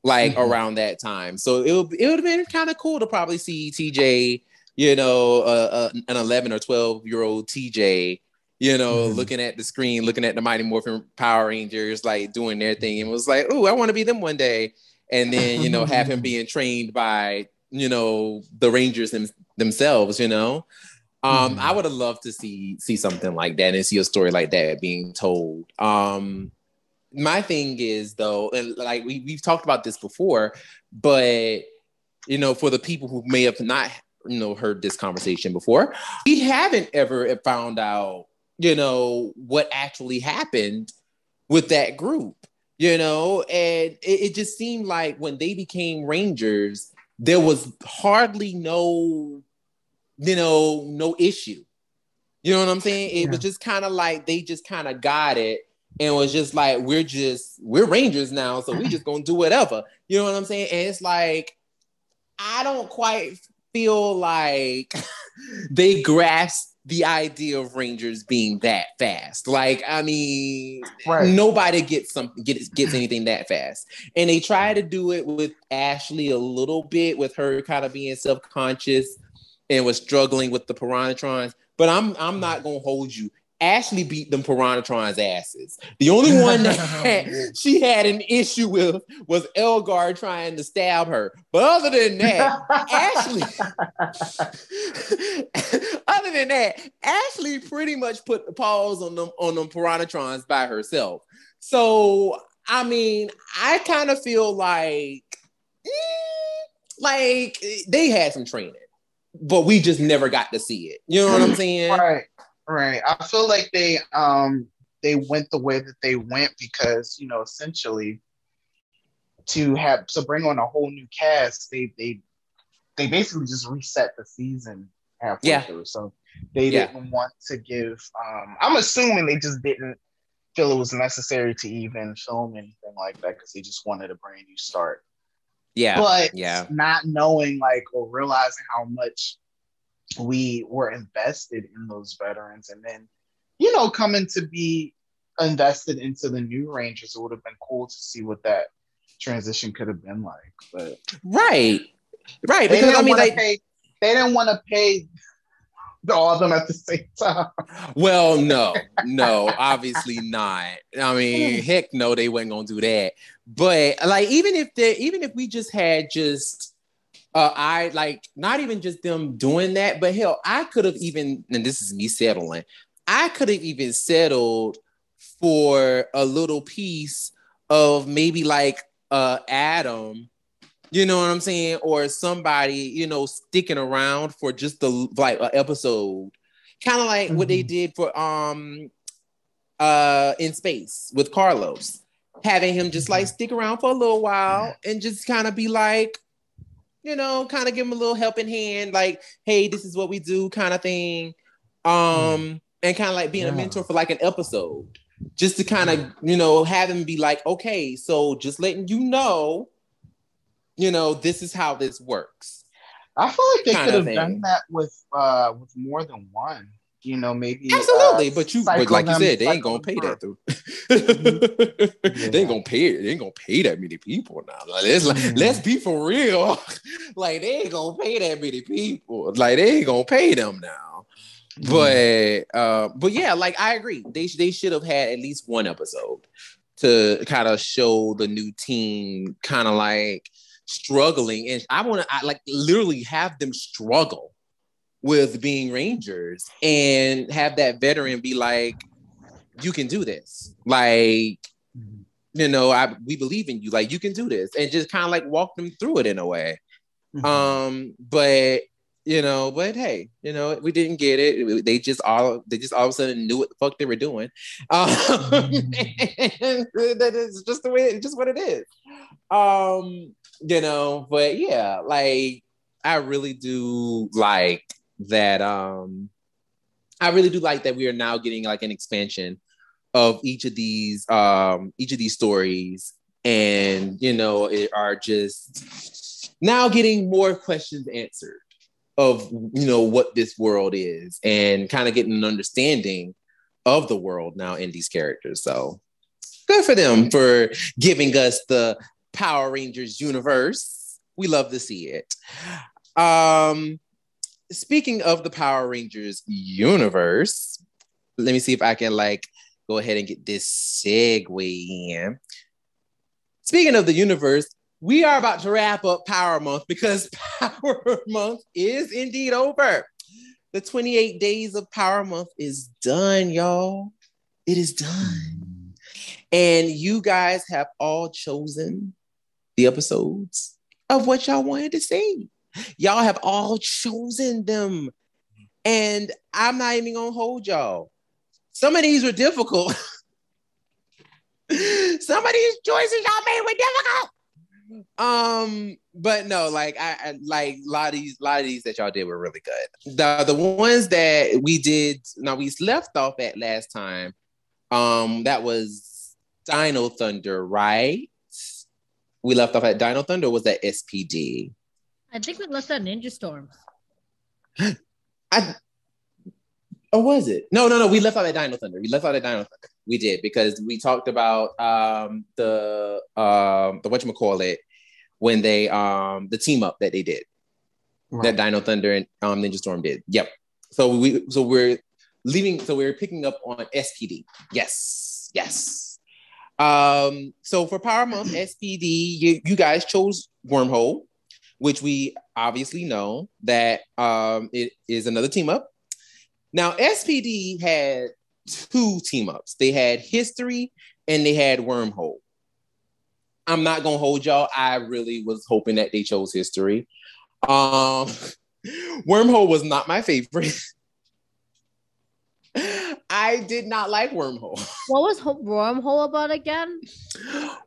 like around that time. So it would have been kind of cool to probably see TJ, you know, an 11 or 12-year-old TJ, you know, looking at the screen, looking at the Mighty Morphin Power Rangers, like doing their thing, and was like, "Oh, I want to be them one day." And then, you know, have him being trained by, you know, the Rangers themselves, you know. I would have loved to see something like that and see a story like that being told. My thing is, though, and like we've talked about this before, but you know, for the people who may have not, you know, heard this conversation before, we haven't ever found out, you know, what actually happened with that group, you know, and it just seemed like when they became Rangers, there was hardly no issue. You know what I'm saying? It was just kind of like they just kind of got it and was just like, we're Rangers now, so we just gonna do whatever. You know what I'm saying? And it's like, I don't quite feel like they grasped the idea of Rangers being that fast. Like, I mean, nobody gets anything that fast. And they try to do it with Ashley a little bit, with her kind of being self-conscious and was struggling with the Piranhatrons. But I'm not gonna hold you. Ashley beat them Piranhatrons' asses. The only one that she had an issue with was Elgar trying to stab her. But other than that, Ashley pretty much put the paws on them Piranhatrons by herself. So I mean, I kind of feel like they had some training, but we just never got to see it. You know what I'm saying? Right. I feel like they went the way that they went because, you know, essentially to bring on a whole new cast, they basically just reset the season halfway through. So they didn't want to give I'm assuming they just didn't feel it was necessary to even film anything like that because they just wanted a brand new start. But not knowing or realizing how much we were invested in those veterans, and then, you know, coming to be invested into the new Rangers, it would have been cool to see what that transition could have been like. But right, because I mean, they didn't want to pay all of them at the same time. Well, no, obviously not. I mean, heck no, they weren't gonna do that. But like, even if we just had not even just them doing that, but hell, I could have even, and this is me settling, I could have even settled for a little piece of maybe Adam, you know what I'm saying, or somebody, you know, sticking around for just an episode, kind of like what they did for In Space with Carlos, having him just stick around for a little while and just kind of be like, you know, kind of give him a little helping hand, like, hey, this is what we do, kind of thing. And kind of being a mentor for an episode, just to kind of, you know, have him be like, okay, so just letting you know, this is how this works. I feel like they could have done that with more than one. You know, maybe absolutely, but like you said, they ain't gonna pay that through. They ain't gonna pay it. They ain't gonna pay that many people now. Let's be for real. They ain't gonna pay that many people. They ain't gonna pay them now. But yeah, I agree. They should have had at least one episode to kind of show the new team kind of struggling, and I want to literally have them struggle with being Rangers and have that veteran be like, you can do this. You know, we believe in you. You can do this, and just kind of walk them through it in a way. But you know, but hey, you know, we didn't get it. They just all of a sudden knew what the fuck they were doing. That is just the way, just what it is. You know, but yeah, I really do like that. I really do like that we are now getting an expansion of each of these stories, and it are just now getting more questions answered of what this world is, and kind of getting an understanding of the world now in these characters. So good for them for giving us the Power Rangers universe. We love to see it. Speaking of the Power Rangers universe, let me see if I can go ahead and get this segue in. Speaking of the universe, we are about to wrap up Power Month, because Power Month is indeed over. The 28 days of Power Month is done, y'all. It is done. And you guys have all chosen the episodes of what y'all wanted to see. Y'all have all chosen them. And I'm not even going to hold y'all. Some of these were difficult. Some of these choices y'all made were difficult. But no, I like a lot of these that y'all did were really good. The ones that we did, now we left off at last time, that was Dino Thunder, right? We left off at Dino Thunder, or was that SPD? I think we left at Ninja Storms. Or was it? No. We left out at Dino Thunder. We did, because we talked about the whatchamacallit, when they the team up that they did. Right. That Dino Thunder and Ninja Storm did. Yep. So we're picking up on SPD. Yes. So for Power Month SPD, you guys chose Wormhole, which we obviously know that it is another team up. Now, SPD had 2 team-ups. They had History and they had Wormhole. I'm not going to hold y'all. I really was hoping that they chose History. Wormhole was not my favorite. I did not like Wormhole. What was Wormhole about again?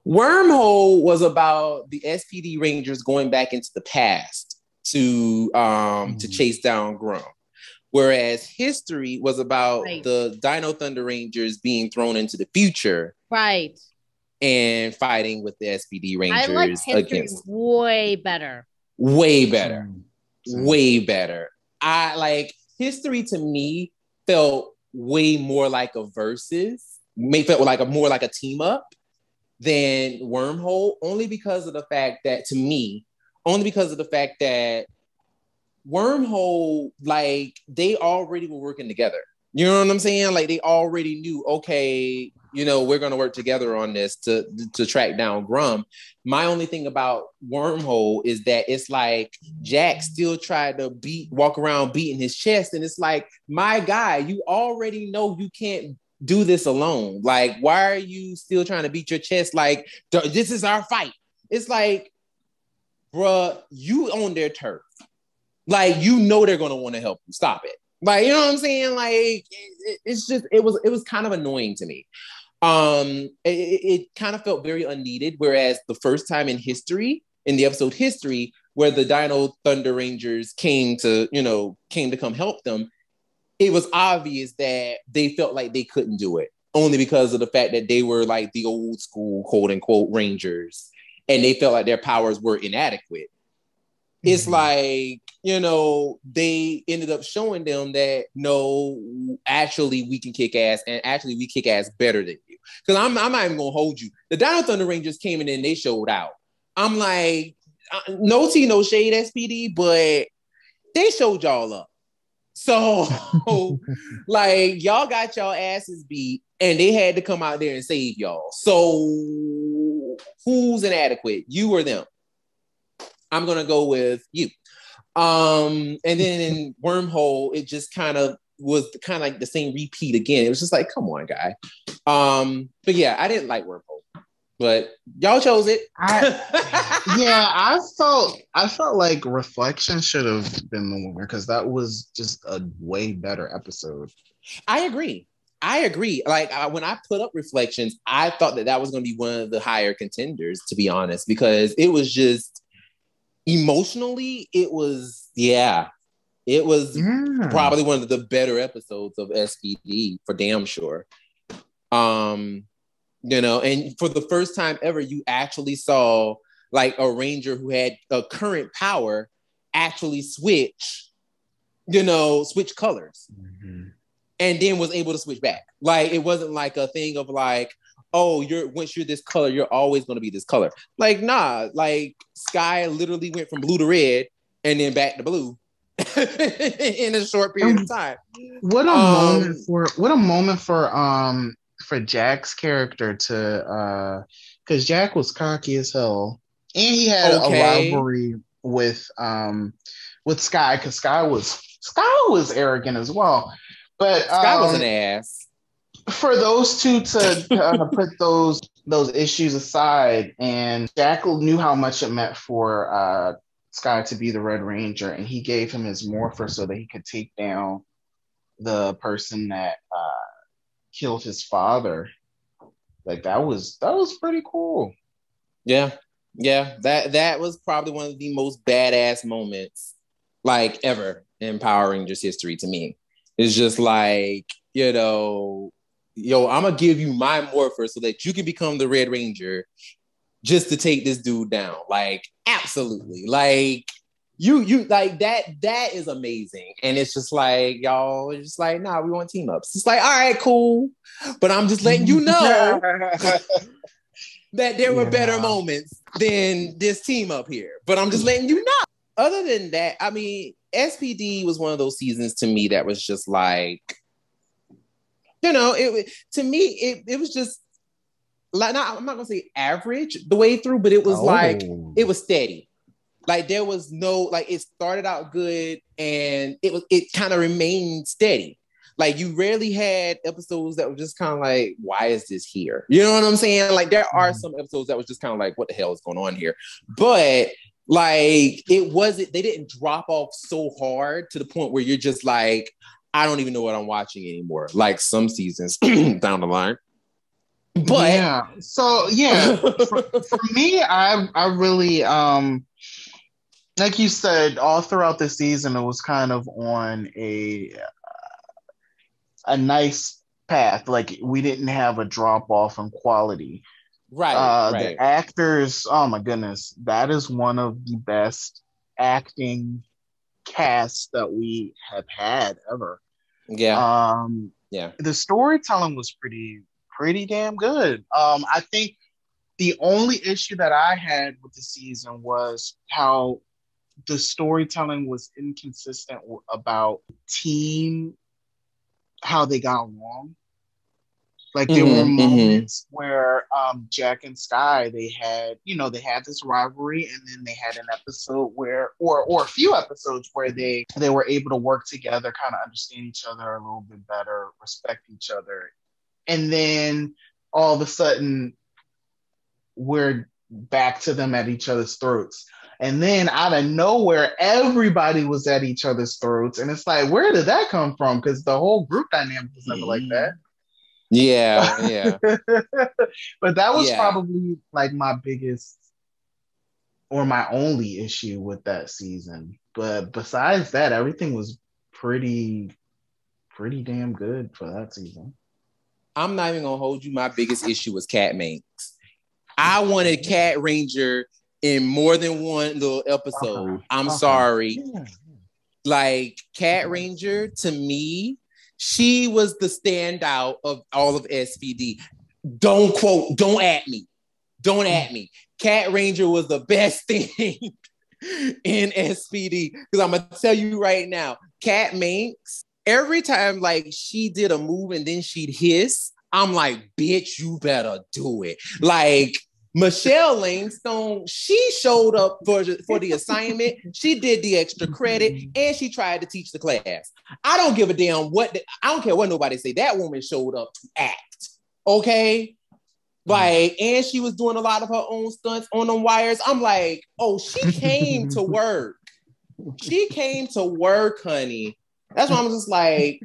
Wormhole was about the SPD Rangers going back into the past to chase down Grum. Whereas History was about the Dino Thunder Rangers being thrown into the future. Right. And fighting with the SPD Rangers. I like History way better. Way better. Way better. History to me felt way more like a versus. Felt more like a team up than Wormhole, only because of the fact that Wormhole, they already were working together. You know what I'm saying? They already knew, okay, we're going to work together on this to track down Grum. My only thing about Wormhole is that it's Jack still tried to walk around beating his chest. And it's my guy, you already know you can't do this alone. Why are you still trying to beat your chest? This is our fight. It's bruh, you own their turf. They're going to want to help you. Stop it. You know what I'm saying? It was kind of annoying to me. It kind of felt very unneeded. Whereas the first time in the episode History, where the Dino Thunder Rangers came to come help them, it was obvious that they felt like they couldn't do it, only because of the fact that they were the old school quote unquote Rangers, and they felt like their powers were inadequate. It's they ended up showing them that, no, actually we can kick ass, and actually we kick ass better than you. Because I'm not even going to hold you. The Dino Thunder Rangers came in and they showed out. I'm no tea, no shade, SPD, but they showed y'all up. So, y'all got y'all asses beat, and they had to come out there and save y'all. So, who's inadequate, you or them? I'm gonna go with you. And then in Wormhole, it just kind of was the same repeat again. It was just come on, guy. But yeah, I didn't like Wormhole, but y'all chose it. I felt like Reflection should have been the winner, because that was just a way better episode. I agree. When I put up Reflections, I thought that was going to be one of the higher contenders, to be honest, because it was just emotionally, it was probably one of the better episodes of SPD, for damn sure. You know, and for the first time ever, you actually saw like a ranger who had a current power actually switch colors. Mm-hmm. And then was able to switch back. Like, it wasn't like a thing of like, oh, once you're this color, you're always going to be this color. Like, nah, like Sky literally went from blue to red and then back to blue in a short period of time. What a moment for Jack's character to because Jack was cocky as hell, and he had a rivalry with Sky, because Sky was arrogant as well. But Sky was an ass. For those two to put those issues aside, and Jack knew how much it meant for Sky to be the Red Ranger, and he gave him his morpher so that he could take down the person that killed his father. Like, that was pretty cool. Yeah. That was probably one of the most badass moments like ever in Power Rangers history to me. It's just like, you know, yo, I'm gonna give you my morpher so that you can become the Red Ranger just to take this dude down. Like, absolutely. Like, you like that is amazing. And it's just like, y'all, it's just like, nah, we want team ups. It's like, all right, cool. But I'm just letting you know that there were better moments than this team up here. But I'm just letting you know. Other than that, I mean, SPD was one of those seasons to me that was just like, you know, it was just like, I'm not gonna say average the way through, but it was like, it was steady. Like, there was no, like, it started out good and it kind of remained steady. Like, you rarely had episodes that were just kind of like, why is this here? You know what I'm saying? Like, there are some episodes that was just kind of like, what the hell is going on here? But like, they didn't drop off so hard to the point where you're just like, I don't even know what I'm watching anymore. Like some seasons down the line. But yeah, so yeah, for me, I really like you said, all throughout the season, it was kind of on a nice path. Like, we didn't have a drop off in quality. Right. The actors, oh my goodness, that is one of the best acting casts that we have had ever. Yeah. The storytelling was pretty damn good. I think the only issue that I had with the season was how the storytelling was inconsistent about team, how they got along. Like, there were moments where Jack and Sky, they had this rivalry, and then they had an episode where, or a few episodes where they were able to work together, kind of understand each other a little bit better, respect each other. And then all of a sudden, we're back to them at each other's throats. And then out of nowhere, everybody was at each other's throats. And it's like, where did that come from? Because the whole group dynamic was never like that. Yeah. But that was probably like my biggest or my only issue with that season. But besides that, everything was pretty damn good for that season. I'm not even gonna hold you. My biggest issue was Cat Manx. I wanted Cat Ranger in more than one little episode. I'm sorry. Yeah. Like, Cat Ranger, to me, she was the standout of all of SPD. Don't at me. Cat Ranger was the best thing in SPD. Because I'm going to tell you right now, Cat Manx, every time like she did a move and then she'd hiss, I'm like, bitch, you better do it. Like, Michelle Langstone, she showed up for the assignment. She did the extra credit, and she tried to teach the class. I don't give a damn I don't care what nobody say. That woman showed up to act, okay? Like, and she was doing a lot of her own stunts on them wires. I'm like, oh, she came to work. She came to work, honey. That's why I'm just like,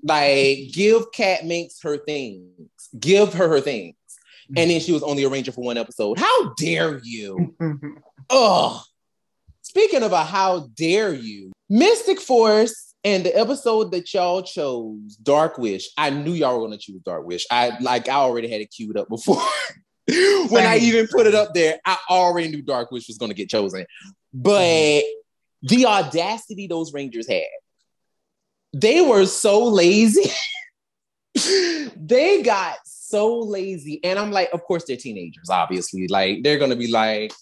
like, give Cat Minx her things. Give her things. And then she was only a ranger for one episode. How dare you? Ugh. Speaking about how dare you, Mystic Force And the episode that y'all chose, Dark Wish, I knew y'all were going to choose Dark Wish. I already had it queued up before. When I even put it up there, I already knew Dark Wish was going to get chosen. But the audacity those Rangers had, they were so lazy. They got so lazy. And I'm like, of course they're teenagers, obviously. Like, they're going to be like,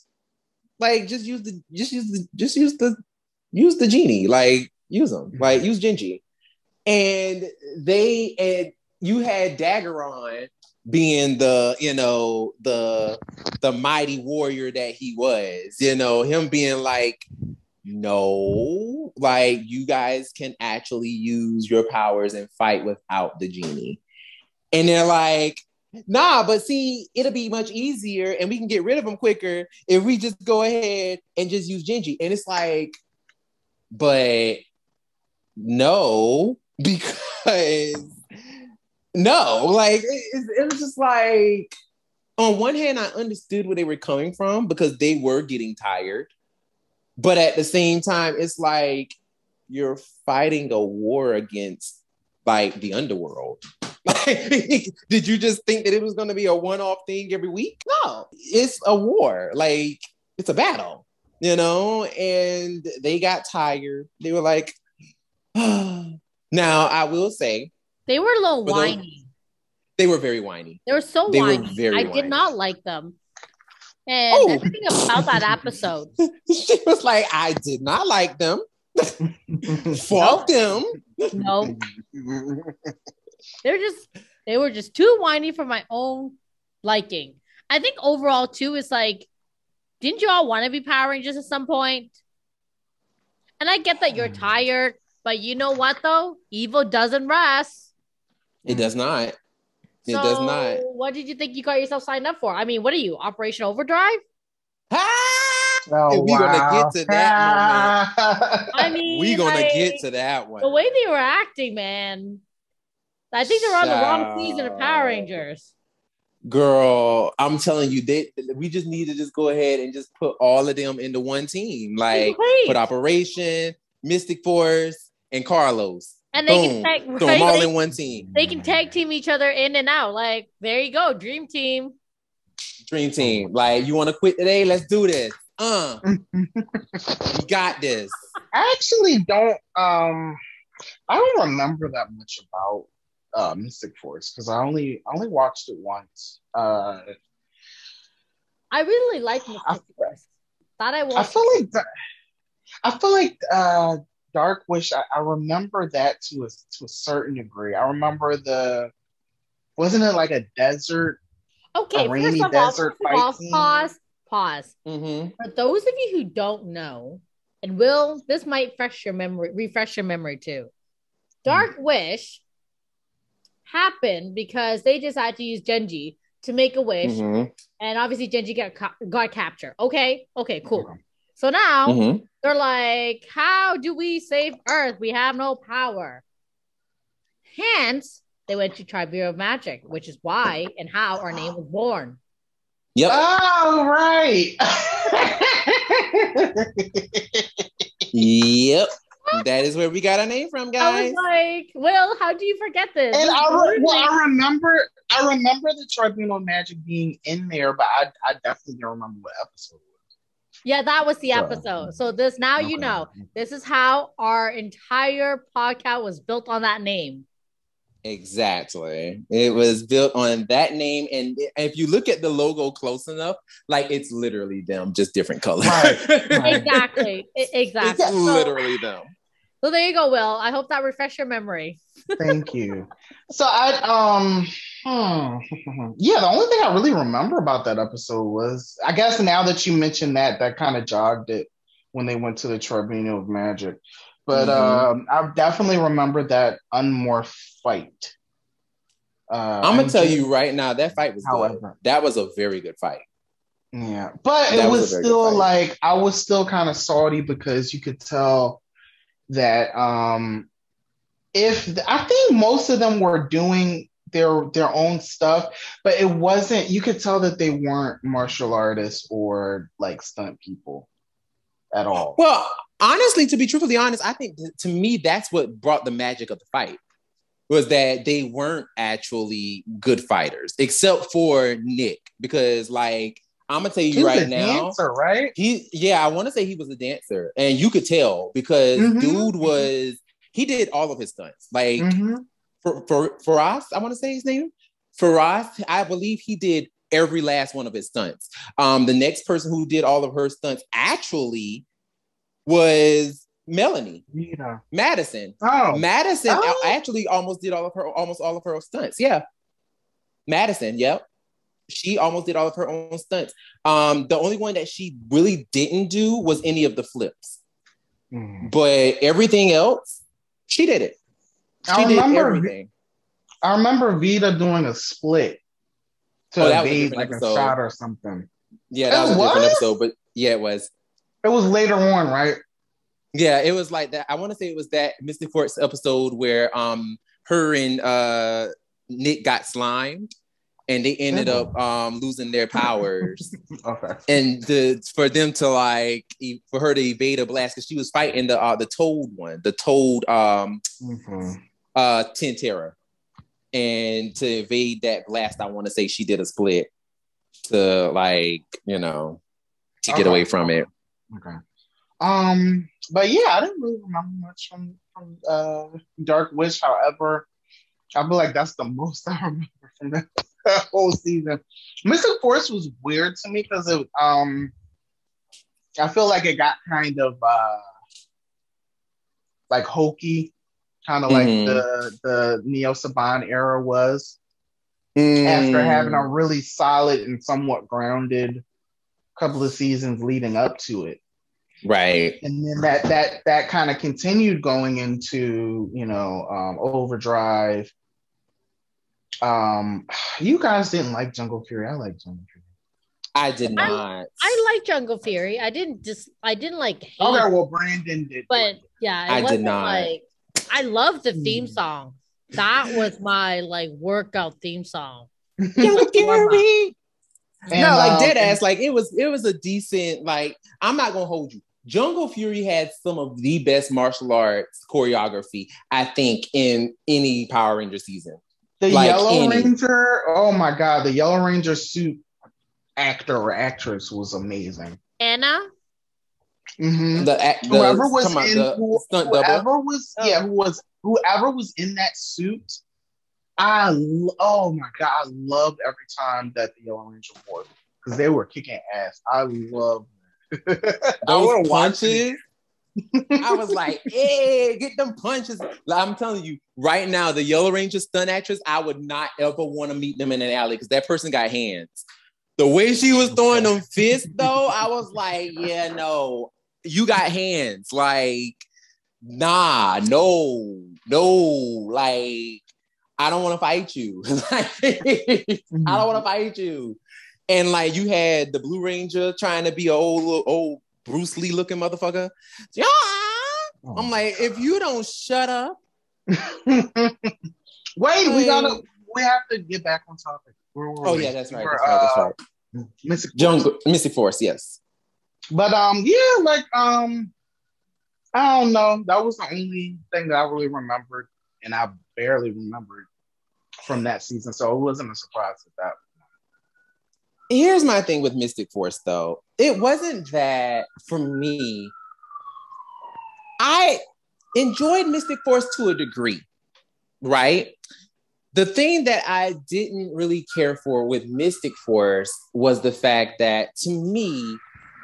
just use the genie. Like, use them. Like, use Genji. And you had Daggeron being the mighty warrior that he was, him being like, no, like, you guys can actually use your powers and fight without the genie. And they're like, nah, but see, it'll be much easier and we can get rid of him quicker if we just go ahead and just use Genji. And it's like, but no, because no, like, it was just like, on one hand, I understood where they were coming from because they were getting tired. But at the same time, it's like, you're fighting a war against, like, the underworld. Like, did you just think that it was going to be a one-off thing every week? No, it's a war. Like, it's a battle, and they got tired. They were like, now, I will say, they were a little whiny. They were very whiny. They were so whiny. I did not like them. And everything about that episode. She was like, I did not like them. Fuck them. No. They were just too whiny for my own liking. I think overall, too, is like, didn't you all want to be Power Rangers at some point? And I get that you're tired, but you know what, though? Evil doesn't rest. It does not. It does not. What did you think you got yourself signed up for? I mean, what are you, Operation Overdrive? We're gonna get to that moment. I mean, we're gonna get to that one. The way they were acting, man. I think they're on the wrong season of Power Rangers. Girl, I'm telling you, we just need to just go ahead and just put all of them into one team. Like, put Operation, Mystic Force, and Carlos. And they can throw them all in one team. They can tag team each other in and out. Like, there you go, Dream Team. Dream Team. Like, you want to quit today? Let's do this. We got this. I actually don't. I don't remember that much about Mystic Force because I only watched it once. I really like Mystic Force. I feel like Dark Wish. I remember that to a certain degree. I remember wasn't it like a desert? Okay, rainy first of desert all, fight pause. Mm-hmm. For those of you who don't know, and this might refresh your memory too. Dark Wish happened because they just had to use Genji to make a wish, and obviously Genji got captured. Okay, cool. So now they're like, how do we save Earth? We have no power. Hence, they went to Tribunal of Magic, which is why and how our name was born. Yep. Oh, right. Yep. That is where we got our name from, guys. I was like, Will, how do you forget this? And I remember the Tribunal of Magic being in there, but I definitely don't remember what episode it was. Yeah, that was the episode. So this now you know. This is how our entire podcast was built on that name. Exactly. It was built on that name. And if you look at the logo close enough, like, it's literally them, just different colors. Right. Exactly. It's literally them. So there you go, Will. I hope that refreshed your memory. Thank you. So the only thing I really remember about that episode was, I guess now that you mentioned that kind of jogged it when they went to the Tribunal of Magic. But I definitely remember that unmorphed fight. I'm going to tell you right now, that fight was good. That was a very good fight. Yeah. But it was still like, I was still kind of salty because you could tell that I think most of them were doing their own stuff, but it wasn't, you could tell that they weren't martial artists or like stunt people. at all. Well, honestly, to be truthfully honest, I think to me that's what brought the magic of the fight, was that they weren't actually good fighters, except for Nick, because like I'm gonna tell you right now, dancer, right? I want to say he was a dancer, and you could tell because dude he did all of his stunts. Like for us, I want to say his name. For us, I believe he did every last one of his stunts. The next person who did all of her stunts actually was Melanie Madison. Madison actually almost did almost all of her stunts. Yeah, Madison. Yep, she almost did all of her own stunts. The only one that she really didn't do was any of the flips, but everything else she did it. She did everything. I remember Vita doing a split to evade like a shot or something. Yeah, that was a different episode, but yeah, it was. It was later on, right? Yeah, it was like that. I want to say it was that Mystic Force episode where her and Nick got slimed and they ended up losing their powers. Okay. And for them to for her to evade a blast, because she was fighting the Toad one, the Toad Tentera. And to evade that blast, I want to say she did a split to get away from it. Okay. But yeah, I didn't really remember much from Dark Witch. However, I feel like that's the most I remember from that whole season. Mystic Force was weird to me because it I feel like it got kind of like hokey, kind of like the Neo Saban era was, after having a really solid and somewhat grounded couple of seasons leading up to it. Right. And then that kind of continued going into, Overdrive. You guys didn't like Jungle Fury. I like Jungle Fury. I did not. I like Jungle Fury. I didn't like hate. Okay, well, Brandon did. But yeah, I did not. I love the theme song. That was my workout theme song. Jungle Fury. No, dead ass. It was a decent. I'm not gonna hold you. Jungle Fury had some of the best martial arts choreography, I think, in any Power Ranger season. The Yellow Ranger, oh my God, the Yellow Ranger suit actor or actress was amazing. Anna? Mm-hmm. Whoever was in that suit, oh my God, I loved every time that the Yellow Ranger wore, because they were kicking ass. I loved those punches. I was like, hey, get them punches. I'm telling you, right now, the Yellow Ranger stunt actress, I would not ever want to meet them in an alley because that person got hands. The way she was throwing them fists, though, I was like, yeah, no, you got hands. Nah, no. I don't want to fight you. I don't want to fight you. And you had the Blue Ranger trying to be an old Bruce Lee looking motherfucker. Yeah. I'm like, if you don't shut up. Wait, we have to get back on topic. Yeah, that's right. Mystic Force, yes. But I don't know. That was the only thing that I really remembered, and I barely remembered from that season, so it wasn't a surprise at that. Here's my thing with Mystic Force, though. It wasn't that, for me, I enjoyed Mystic Force to a degree, right? The thing that I didn't really care for with Mystic Force was the fact that, to me,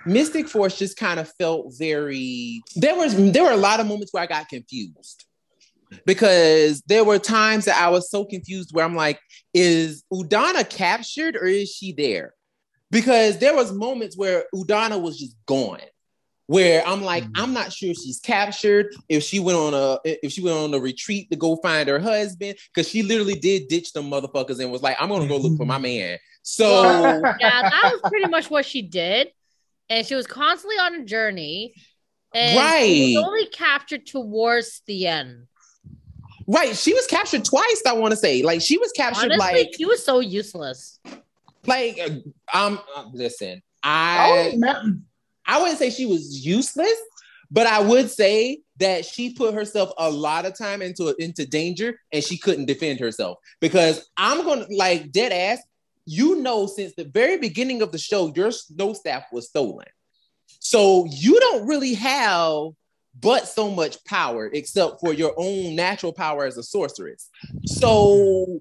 Mystic Force just kind of felt very... There were a lot of moments where I got confused. Because there were times that I was so confused where I'm like, is Udana captured or is she there? Because there was moments where Udana was just gone, where I'm like, I'm not sure if she's captured, if she went on a retreat to go find her husband, because she literally did ditch them motherfuckers and was like, I'm gonna go look for my man. So yeah, that was pretty much what she did, and she was constantly on a journey, and she was only captured towards the end. Right, she was captured twice. I want to say, she was captured. Honestly, she was so useless. Listen, I I wouldn't say she was useless, but I would say that she put herself a lot of time into danger and she couldn't defend herself. Because I'm going to, like, dead ass, since the very beginning of the show, your snow staff was stolen. So you don't really have but so much power except for your own natural power as a sorceress. So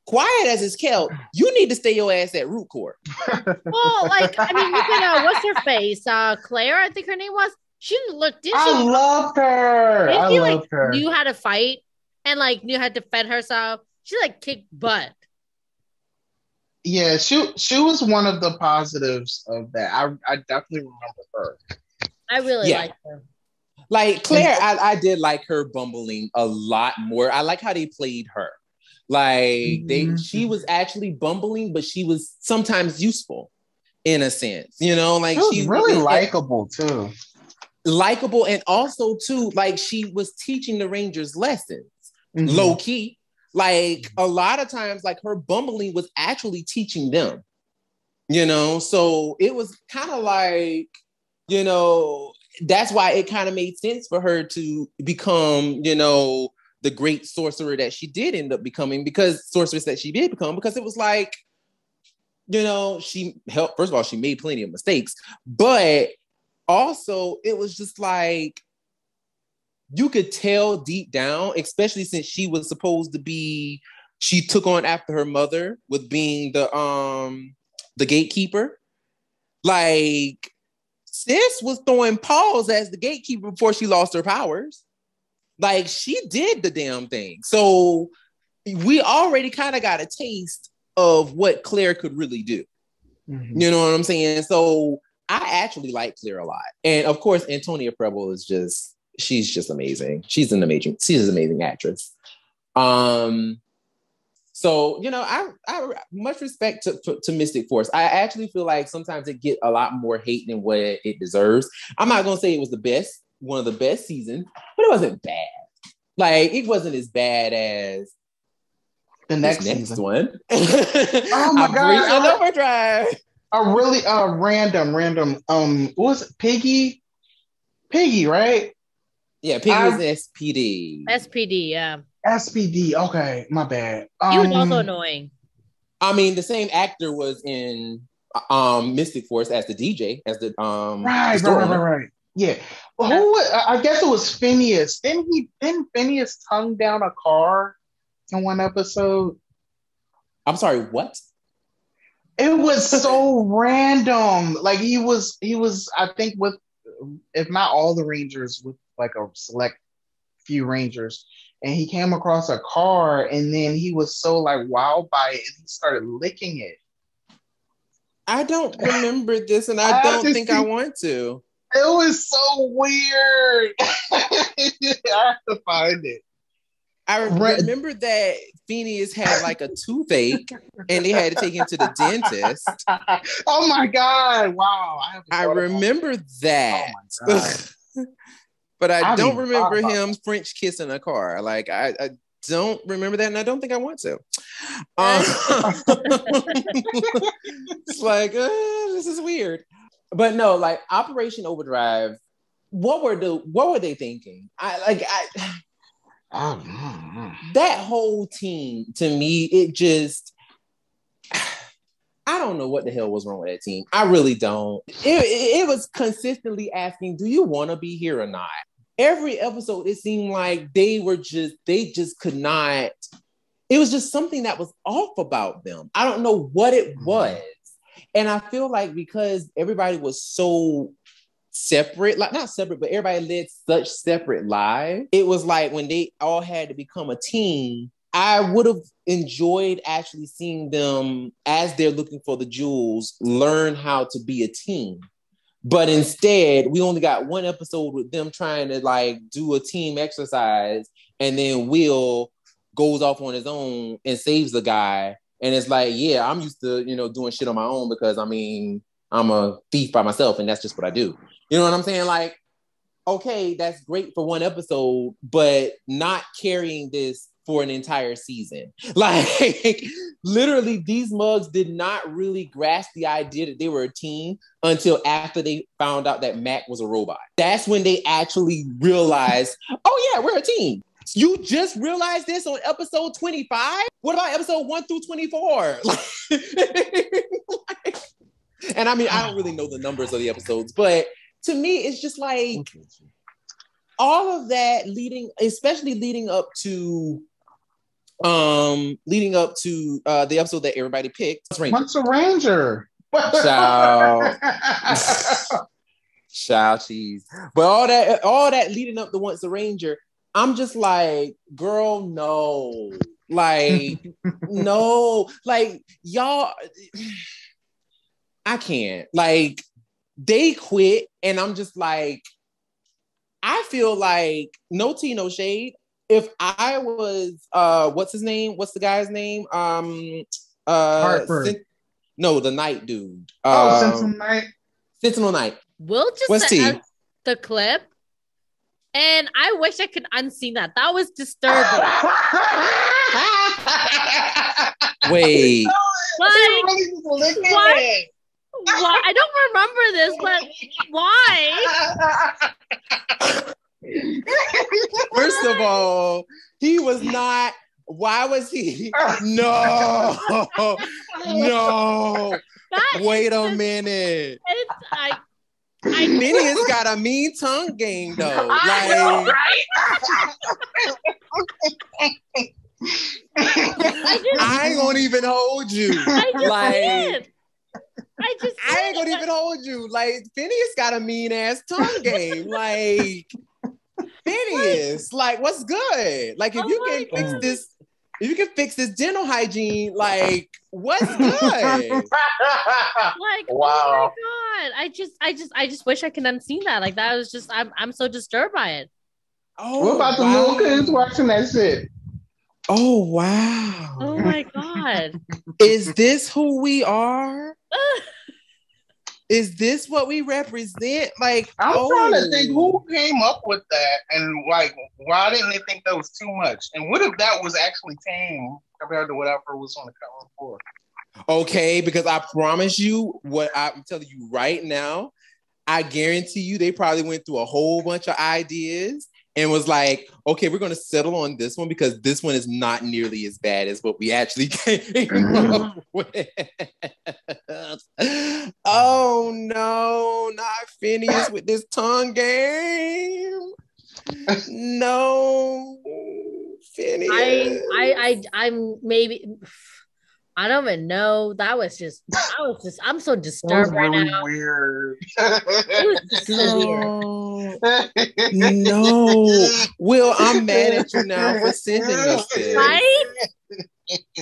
quiet as it's kept, you need to stay your ass at root core. Well, like, I mean, you could, what's her face? Claire, I think her name was. She looked. I loved her. I loved her. Knew how to fight and like knew how to defend herself. She like kicked butt. Yeah, she was one of the positives of that. I definitely remember her. I really liked her. Like Claire, I did like her bumbling a lot more. I like how they played her. Like she was actually bumbling, but she was sometimes useful in a sense, you know, like she was really likable too. Likable, and also too, like she was teaching the Rangers lessons, low key. Like a lot of times, like her bumbling was actually teaching them, you know. So it was kind of like, you know, that's why it kind of made sense for her to become, you know, the great sorcerer that she did end up becoming, because it was like, you know, she helped. First of all, she made plenty of mistakes, but also it was just like, you could tell deep down, especially since she was supposed to be, she took on after her mother with being the gatekeeper. Like, sis was throwing paws as the gatekeeper before she lost her powers. Like, she did the damn thing. So we already kind of got a taste of what Claire could really do. You know what I'm saying? So I actually like Claire a lot. And of course, Antonia Preble is just, she's just amazing. She's an amazing actress. So, you know, I much respect to Mystic Force. I actually feel like sometimes it get a lot more hate than what it deserves. I'm not going to say it was one of the best seasons, but it wasn't bad. Like, it wasn't as bad as the next one. Oh my God. Overdrive. A really random, what was it? Piggy, right? Yeah, Piggy was SPD. SPD, yeah. SPD, okay, my bad. He was also annoying. I mean, the same actor was in Mystic Force as the DJ, as the right. Yeah. Well, I guess it was Phineas. Didn't Phineas tongue down a car in one episode? I'm sorry, what? It was so random. Like he was, I think, with, if not all the Rangers, with like a select few Rangers, and he came across a car, and then he was so like wowed by it, and he started licking it. I don't remember this, and I don't think I want to. It was so weird. I have to find it. I remember that Phineas had like a toothache and they had to take him to the dentist. Oh my God. Wow. I remember that. Oh but I don't remember him French kissing a car. Like, I don't remember that, and I don't think I want to. It's like, this is weird. But no, like Operation Overdrive, what were they thinking? That whole team, to me, it just, I don't know what the hell was wrong with that team. I really don't. It was consistently asking, do you want to be here or not? Every episode, it seemed like they just could not. It was just something that was off about them. I don't know what it was. And I feel like because everybody was so separate, like not separate, but everybody led such separate lives. It was like when they all had to become a team, I would have enjoyed actually seeing them, as they're looking for the jewels, learn how to be a team. But instead, we only got one episode with them trying to like do a team exercise, and then Will goes off on his own and saves the guy. And it's like, yeah, I'm used to, doing shit on my own because, I mean, I'm a thief by myself and that's just what I do. You know what I'm saying? Like, okay, that's great for one episode, but not carrying this for an entire season. Like, literally, these mugs did not really grasp the idea that they were a team until after they found out that Mac was a robot. That's when they actually realized, oh yeah, we're a team. You just realized this on episode 25? What about episode 1 through 24? And I mean, I don't really know the numbers of the episodes, but to me, it's just like all of that especially leading up to the episode that everybody picked. What's a Ranger? Child cheese. But all that leading up to Once a Ranger, I'm just like, girl, no. Like, no. Like, y'all, I can't. Like, they quit, and I'm just like, I feel like, no tea, no shade. If I was, what's his name? What's the guy's name? Hartford. No, the Knight dude. Sentinel Knight. Sentinel Knight. We'll just send the clip, and I wish I could unseen that. That was disturbing. Wait. Like, what? Why? I don't remember this, but why? First of all, he was not. Why was he? No. Wait a minute. Phineas got a mean tongue game, though. Like, I know, right? I ain't gonna even hold you. I ain't gonna even hold you. Like, Phineas got a mean ass tongue game. Like, Phineas, like, what's good? Like, if you can fix this dental hygiene, like, what's good? Like, wow. Oh my God. I just wish I could unseen that. Like, that was just, I'm so disturbed by it. Oh, what about the little kids watching that shit? Oh, wow. Oh my God. Is this who we are? Is this what we represent? Like, I'm trying to think who came up with that, and like, why didn't they think that was too much? And what if that was actually tame compared to whatever was on the cover before? Okay, because I promise you, what I'm telling you right now, I guarantee you they probably went through a whole bunch of ideas and was like, okay, we're going to settle on this one because this one is not nearly as bad as what we actually came up with. Oh, no, not Phineas with this tongue game. No, Phineas. I'm maybe... I don't even know. I'm so disturbed right now. Weird. It was so weird. No. Will, I'm mad at you now for sending us this. Right?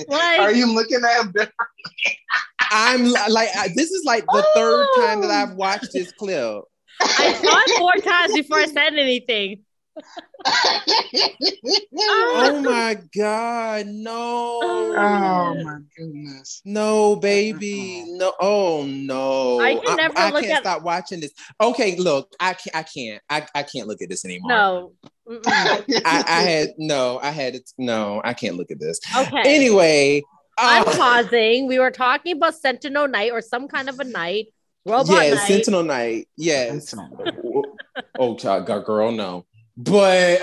Like, are you looking at him differently? I'm like, this is like the third time that I've watched this clip. I saw it 4 times before I said anything. Oh my God, no. Oh my goodness. No, baby. No. Oh no. I can never I can't stop watching this. Okay, look, I can't look at this anymore. No. I can't look at this. Okay. Anyway. I'm pausing. We were talking about Sentinel Knight or some kind of a knight. Robot Yes, Knight. Sentinel Knight. Yes. Oh, girl, no. But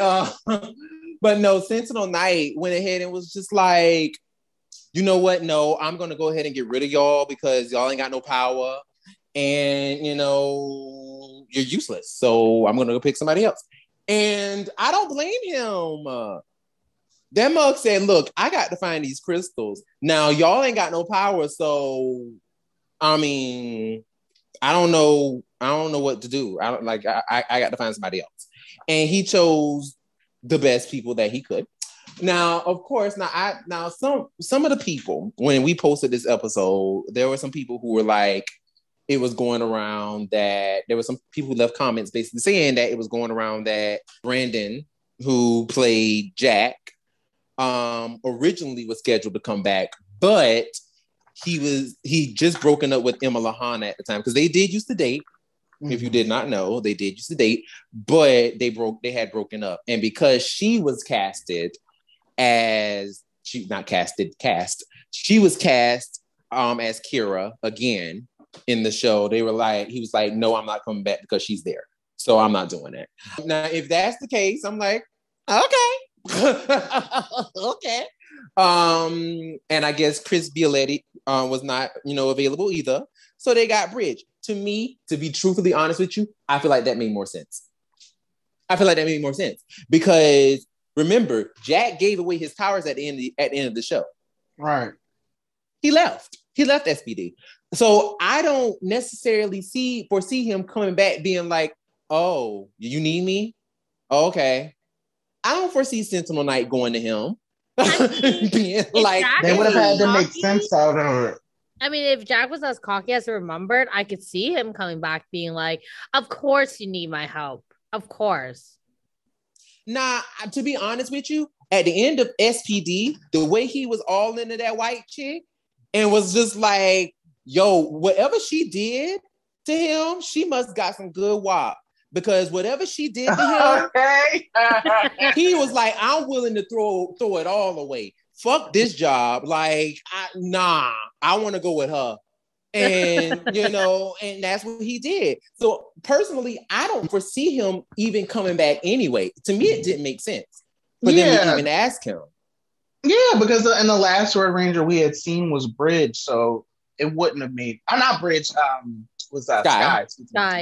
no, Sentinel Knight went ahead and was just like, you know what? No, I'm gonna go ahead and get rid of y'all because y'all ain't got no power, and you know you're useless. So I'm gonna go pick somebody else, and I don't blame him. That mug said, "Look, I got to find these crystals. Now y'all ain't got no power, so I mean, I don't know what to do. I got to find somebody else." And he chose the best people that he could. Now, of course, some of the people, when we posted this episode, there were some people who were like, it was going around that there were some people who left comments basically saying that it was going around that Brandon, who played Jack, originally was scheduled to come back, but he just broken up with Emma Lahana at the time because they did used to date. If you did not know, they did used to date, but they had broken up. And because she was casted as she She was cast as Kira again in the show. He was like, no, I'm not coming back because she's there. So I'm not doing it. Now, if that's the case, I'm like, okay. Okay. And I guess Chris Violetti was not, available either. So they got Bridge. To me, to be truthfully honest with you, I feel like that made more sense. Because remember, Jack gave away his powers at the end of the show. Right. He left SPD. So I don't necessarily foresee him coming back being like, oh, you need me? Oh, okay. I don't foresee Sentinel Knight going to him. Being like, they would have had to make sense out of it. I mean, if Jack was as cocky as remembered, I could see him coming back being like, of course you need my help. Of course. Nah, to be honest with you, at the end of SPD, the way he was all into that white chick and was just like, yo, whatever she did to him, she must got some good wop. Because whatever she did to him, he was like, I'm willing to throw it all away. Fuck this job. Like, I want to go with her. And, and that's what he did. So personally, I don't foresee him even coming back anyway. To me, it didn't make sense for them to even ask him. Yeah, because in the last Red Ranger we had seen was Bridge. So it wouldn't have made, not Bridge, was that Sky,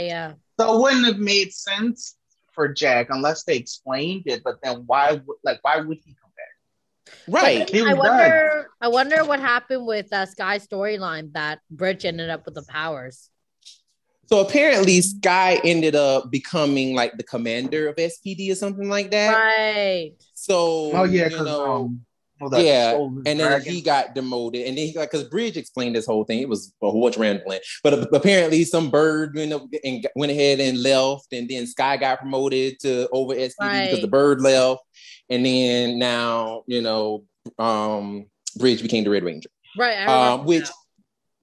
yeah. So it wouldn't have made sense for Jack unless they explained it. But then why would he come back? Right. I wonder what happened with Sky's storyline that Bridge ended up with the powers. So apparently Sky ended up becoming like the commander of SPD or something like that. Right. So, and then he got demoted, and then because Bridge explained this whole thing, it was a whole bunch of rambling. But apparently, some bird and went ahead and left, and then Sky got promoted to over SPD because the bird left, and then now Bridge became the Red Ranger. Right. Which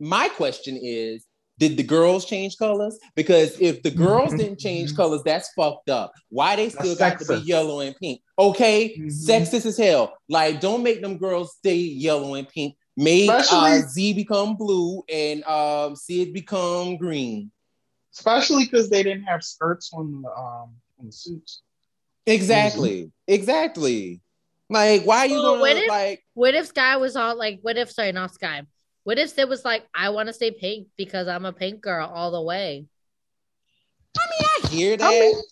my question is, did the girls change colors? Because if the girls didn't change colors, that's fucked up. Why they still got to be yellow and pink? Okay, sexist as hell. Like, don't make them girls stay yellow and pink. Make Z become blue and Sid become green. Especially because they didn't have skirts on the suits. Exactly. Like, why are you what if Sky was all like? Not Sky. What if Sid was like, I want to stay pink because I'm a pink girl all the way? I mean, I hear that.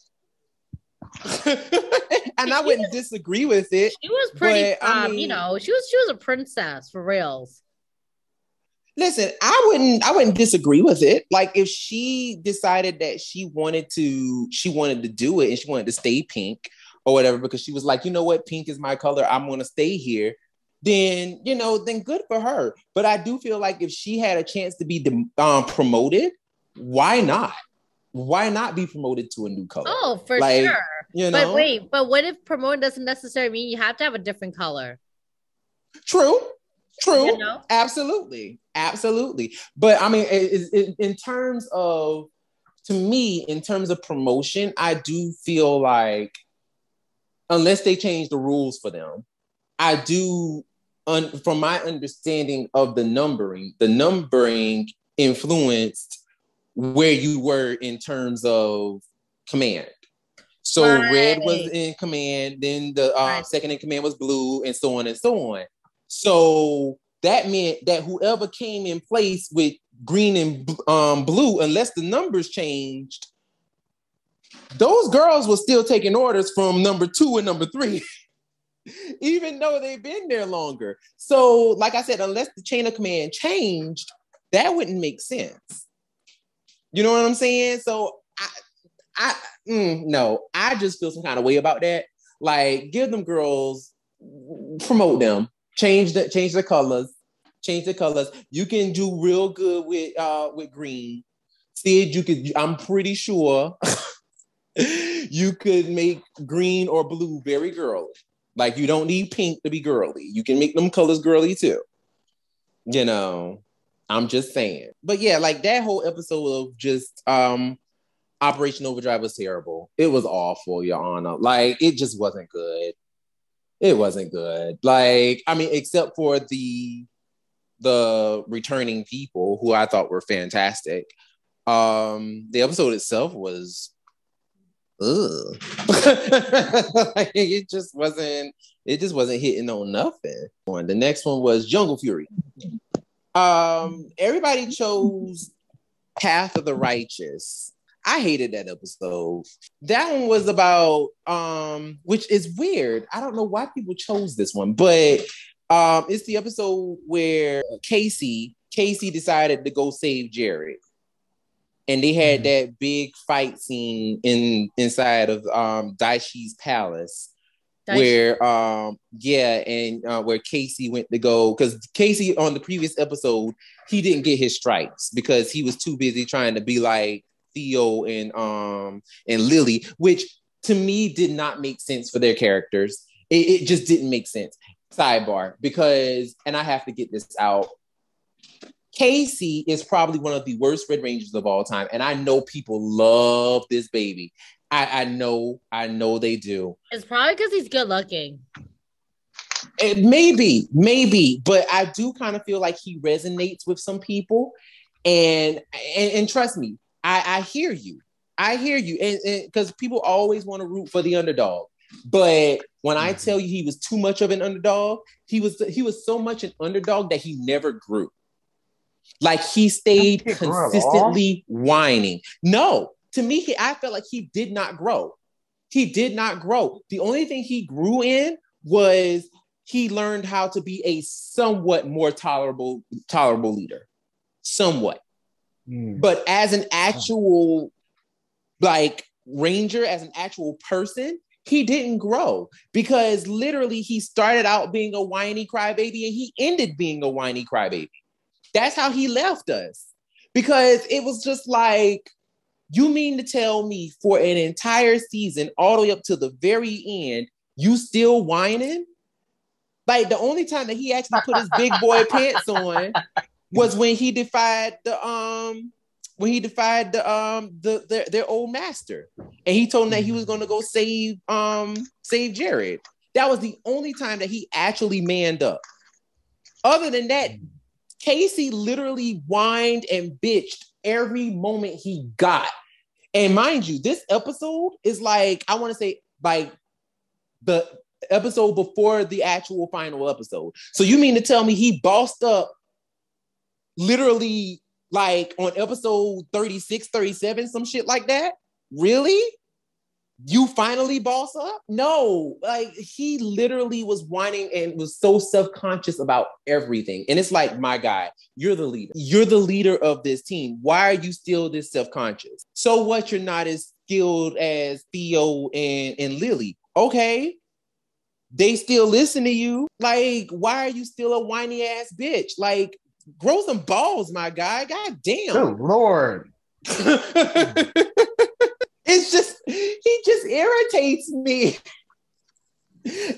And I wouldn't disagree with it. She was pretty, she was a princess for reals. Listen, I wouldn't disagree with it. Like, if she decided that she wanted to do it and she wanted to stay pink or whatever, because she was like, you know what, pink is my color, I'm going to stay here. Then good for her. But I do feel like if she had a chance to be promoted, why not? Why not be promoted to a new color? Oh, for sure. But wait, but what if promoted doesn't necessarily mean you have to have a different color? True. Absolutely. But I mean, in terms of promotion, I do feel like unless they change the rules for them, I do, from my understanding of the numbering influenced where you were in terms of command. So red was in command, then the second in command was blue, and so on and so on. So that meant that whoever came in place with green and blue, unless the numbers changed, those girls were still taking orders from number 2 and number 3. Even though they've been there longer. So, like I said, unless the chain of command changed, that wouldn't make sense. You know what I'm saying? So, I just feel some kind of way about that. Like, give them girls, promote them, change the colors. You can do real good with green. Sid, I'm pretty sure you could make green or blue very girly. Like, you don't need pink to be girly. You can make them colors girly too. I'm just saying. But yeah, like that whole episode of just Operation Overdrive was terrible. It was awful, Your Honor. Like, it just wasn't good. It wasn't good. Like, I mean, except for the returning people who I thought were fantastic. The episode itself was ugh. Like, it just wasn't hitting on nothing. The next one was Jungle Fury. Everybody chose Path of the Righteous. I hated that episode. That one was about which is weird. I don't know why people chose this one, but it's the episode where Casey decided to go save Jared. And they had that big fight scene inside of Daishi's palace. Where where Casey went to go, because Casey on the previous episode, he didn't get his stripes because he was too busy trying to be like Theo and Lily, which to me did not make sense for their characters. It just didn't make sense. Sidebar, because, and I have to get this out, Casey is probably one of the worst Red Rangers of all time, and I know people love this baby. I know they do. It's probably because he's good looking. Maybe, but I do kind of feel like he resonates with some people, and trust me, I hear you, and because people always want to root for the underdog, but when I tell you he was too much of an underdog, he was so much an underdog that he never grew. Like, he stayed consistently whining. No. To me, I felt like he did not grow. The only thing he grew in was he learned how to be a somewhat more tolerable leader. Somewhat. But as an actual, like, ranger, as an actual person, he didn't grow. Because literally, he started out being a whiny crybaby and he ended being a whiny crybaby. That's how he left us. Because it was just like, you mean to tell me for an entire season, all the way up to the very end, you still whining? Like, the only time that he actually put his big boy pants on was when he defied their old master, and he told him that he was going to go save Jared. That was the only time that he actually manned up. Other than that, Casey literally whined and bitched every moment he got. And mind you, this episode is like, I want to say, like, the episode before the actual final episode. So you mean to tell me he bossed up literally like on episode 36, 37, some shit like that? Really? You finally boss up? No, like, he literally was whining and was so self-conscious about everything. And it's like, my guy, you're the leader. You're the leader of this team. Why are you still this self-conscious? So what, you're not as skilled as Theo and Lily? Okay. They still listen to you. Like, why are you still a whiny ass bitch? Like, grow some balls, my guy. God damn. Good Lord. It's just, he just irritates me.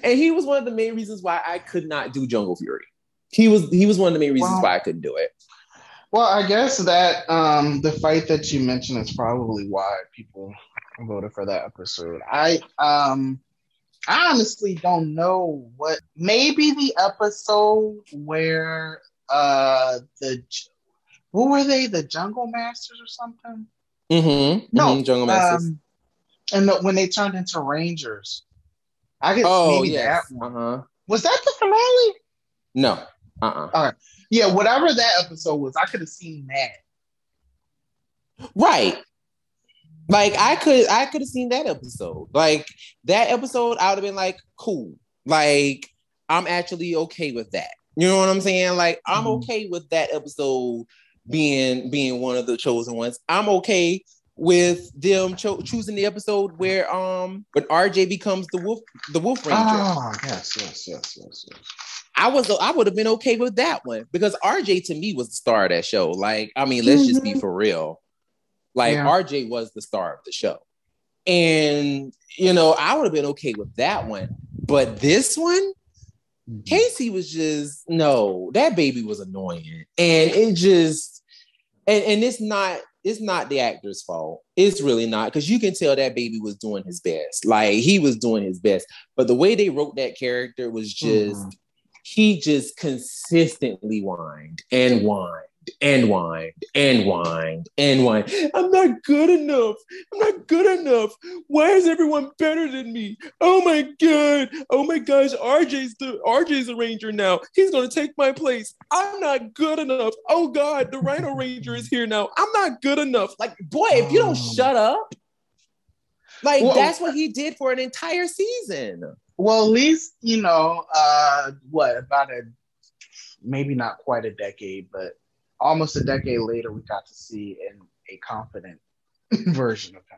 And he was one of the main reasons why I could not do Jungle Fury. He was one of the main reasons why I couldn't do it. Well, I guess that the fight that you mentioned is probably why people voted for that episode. I honestly don't know what. Maybe the episode where what were they? The Jungle Masters or something? No, Jungle Masters. And when they turned into Rangers, I guess maybe that one. Was that the finale? No. All right. Yeah, whatever that episode was, I could have seen that. Right. Like, I could have seen that episode. Like, that episode, I would have been like, cool. Like, I'm actually okay with that. You know what I'm saying? Like, I'm okay with that episode being one of the chosen ones. I'm okay with them choosing the episode where when RJ becomes the wolf ranger. Oh, yes. I would have been okay with that one, because RJ to me was the star of that show. Like, I mean, let's just be for real. Like, RJ was the star of the show. And, you know, I would have been okay with that one. But this one, Casey was just, no, that baby was annoying. And it just, and it's not it's not the actor's fault. It's really not, because you can tell that baby was doing his best. Like, he was doing his best. But the way they wrote that character was just, he just consistently whined and whined and whined and whined and whined. I'm not good enough. I'm not good enough. Why is everyone better than me? Oh my God. Oh my gosh. RJ's the ranger now. He's going to take my place. I'm not good enough. Oh God, the Rhino Ranger is here now. I'm not good enough. Like, boy, if you don't shut up, like, that's what he did for an entire season. Well, at least, you know, about maybe not quite a decade, but almost a decade later, we got to see a confident version of him.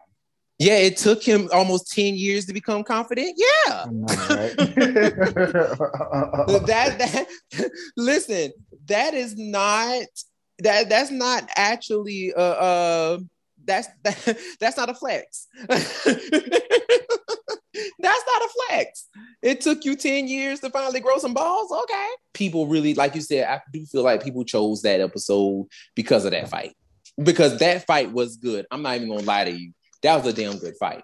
Yeah, it took him almost 10 years to become confident. Yeah. I know, right? Listen, that's not actually that's not a flex. That's not a flex. It took you 10 years to finally grow some balls. Okay. People really, like you said, I do feel like people chose that episode because of that fight. Because that fight was good. I'm not even gonna lie to you. That was a damn good fight.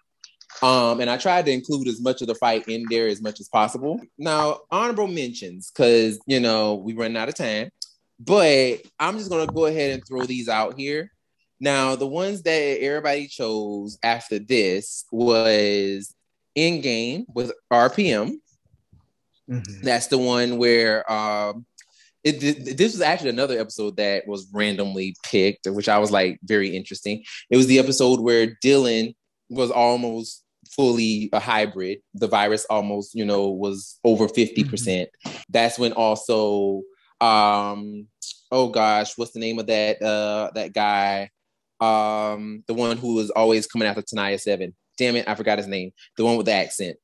And I tried to include as much of the fight in there as much as possible. Now, honorable mentions, because, you know, we run out of time. But I'm just gonna go ahead and throw these out here. Now, the ones that everybody chose after this was Endgame with RPM. Mm-hmm. That's the one where this was actually another episode that was randomly picked, which I was like very interesting. It was the episode where Dylan was almost fully a hybrid. The virus almost, you know, was over 50%. Mm-hmm. That's when also, oh gosh, what's the name of that guy? The one who was always coming after Tanaya 7. Damn it, I forgot his name. The one with the accent.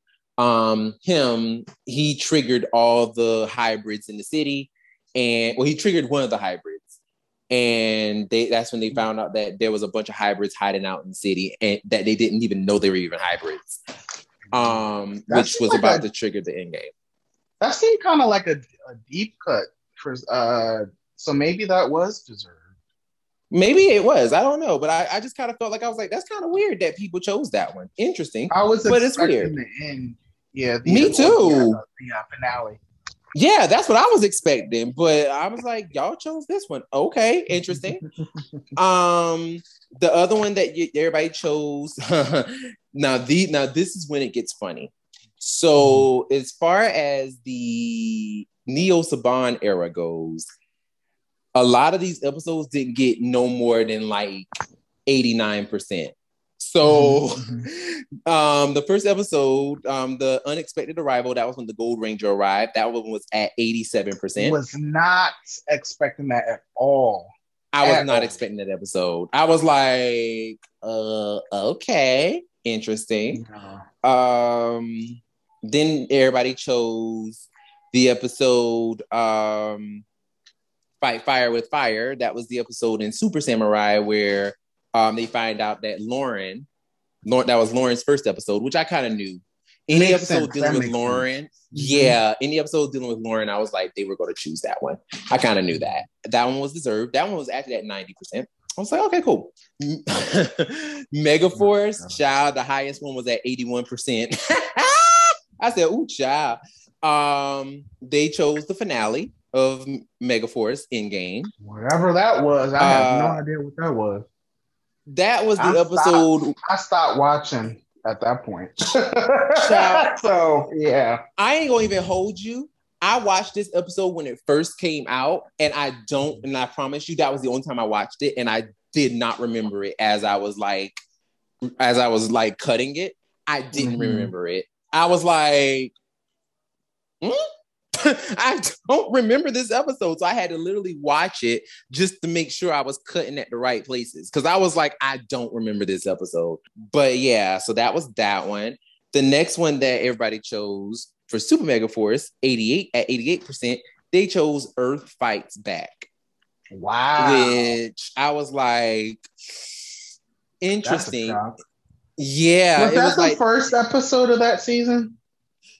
He triggered all the hybrids in the city. And he triggered one of the hybrids. And that's when they found out that there was a bunch of hybrids hiding out in the city and that they didn't even know they were even hybrids. Which was like about to trigger the end game. That seemed kind of like a deep cut for so maybe that was deserved. Maybe it was. I don't know. But I just kind of felt like, I was like, that's kind of weird that people chose that one. Interesting. But it's weird. The end. Yeah. Me too. The finale. Yeah, that's what I was expecting. But I was like, y'all chose this one. Okay, interesting. The other one that everybody chose. Now this is when it gets funny. So as far as the Neo Saban era goes, a lot of these episodes didn't get no more than like 89%. So the first episode, the Unexpected Arrival, that was when the Gold Ranger arrived. That one was at 87%. Was not expecting that at all. I was not expecting that episode. I was like, okay, interesting. Then everybody chose the episode Fight Fire with Fire. That was the episode in Super Samurai where they find out that Lauren, that was Lauren's first episode, which I kind of knew. Any episode dealing with Lauren, any episode dealing with Lauren, I was like, they were going to choose that one. I kind of knew that. That one was deserved. That one was actually at 90%. I was like, okay, cool. Megaforce, child, the highest one was at 81%. I said, ooh, child. They chose the finale of Megaforce Endgame. Whatever that was, I have no idea what that was. That was the episode. I stopped watching at that point. So, yeah. I ain't gonna even hold you. I watched this episode when it first came out, and I promise you that was the only time I watched it, and I did not remember it as I was like cutting it. I didn't remember it. I was like, I don't remember this episode. So I had to literally watch it just to make sure I was cutting at the right places. Because I was like, I don't remember this episode. But yeah, so that was that one. The next one that everybody chose for Super Megaforce, 88%, they chose Earth Fights Back. Wow. Which I was like, interesting. Yeah. Was that the first episode of that season?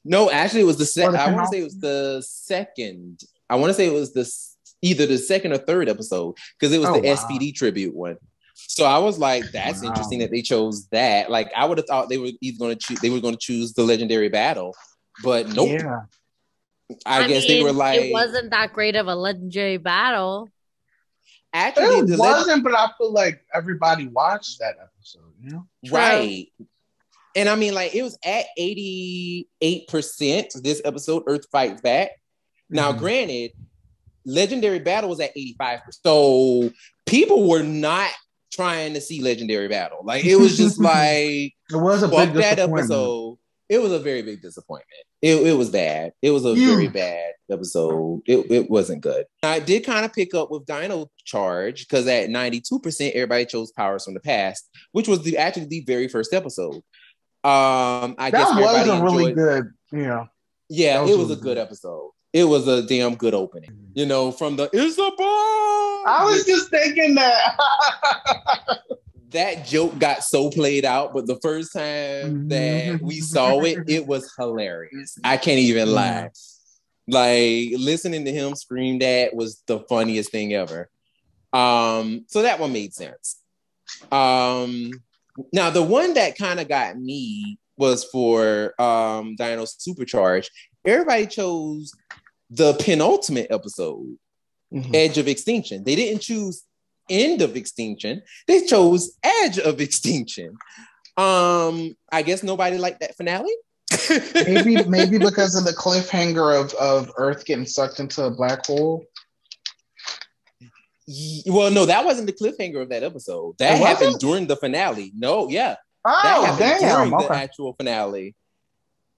No, actually, it was the second. I want to say it was the second. I want to say it was either the second or third episode because it was the SPD tribute one. So I was like, that's interesting that they chose that. Like, I would have thought they were either going to choose the legendary battle, but nope. Yeah. I guess they were like, it wasn't that great of a legendary battle. Actually, it wasn't, but I feel like everybody watched that episode, you know? Right. And I mean, like, it was at 88% this episode, Earth Fights Back. Now, granted, Legendary Battle was at 85%. So people were not trying to see Legendary Battle. Like, it was just like, it was a big that episode. It was a very big disappointment. It was bad. It was a very bad episode. It wasn't good. I did kind of pick up with Dino Charge because at 92%, everybody chose Powers from the Past, which was actually the very first episode. I guess that was a really good, yeah, it was a good episode. It was a damn good opening. You know, from the "It's a bomb." I was just thinking that. That joke got so played out, but the first time that we saw it, it was hilarious. I can't even lie. Like, listening to him scream that was the funniest thing ever. So that one made sense. Now, the one that kind of got me was for Dino Supercharge. Everybody chose the penultimate episode, Edge of Extinction. They didn't choose End of Extinction. They chose Edge of Extinction. I guess nobody liked that finale. maybe because of the cliffhanger of Earth getting sucked into a black hole. Well, no, that wasn't the cliffhanger of that episode. That happened during the finale. No, yeah. That happened during the actual finale.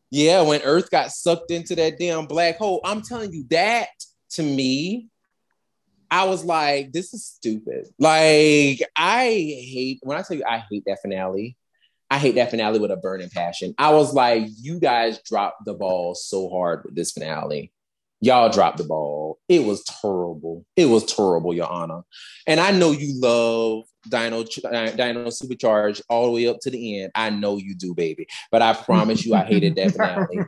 Yeah, when Earth got sucked into that damn black hole. I'm telling you, that to me, I was like, this is stupid. Like, when I tell you I hate that finale, I hate that finale with a burning passion. I was like, you guys dropped the ball so hard with this finale. Y'all dropped the ball. It was terrible. It was terrible, Your Honor. And I know you love Dino Supercharge all the way up to the end. I know you do, baby. But I promise you, I hated that finale.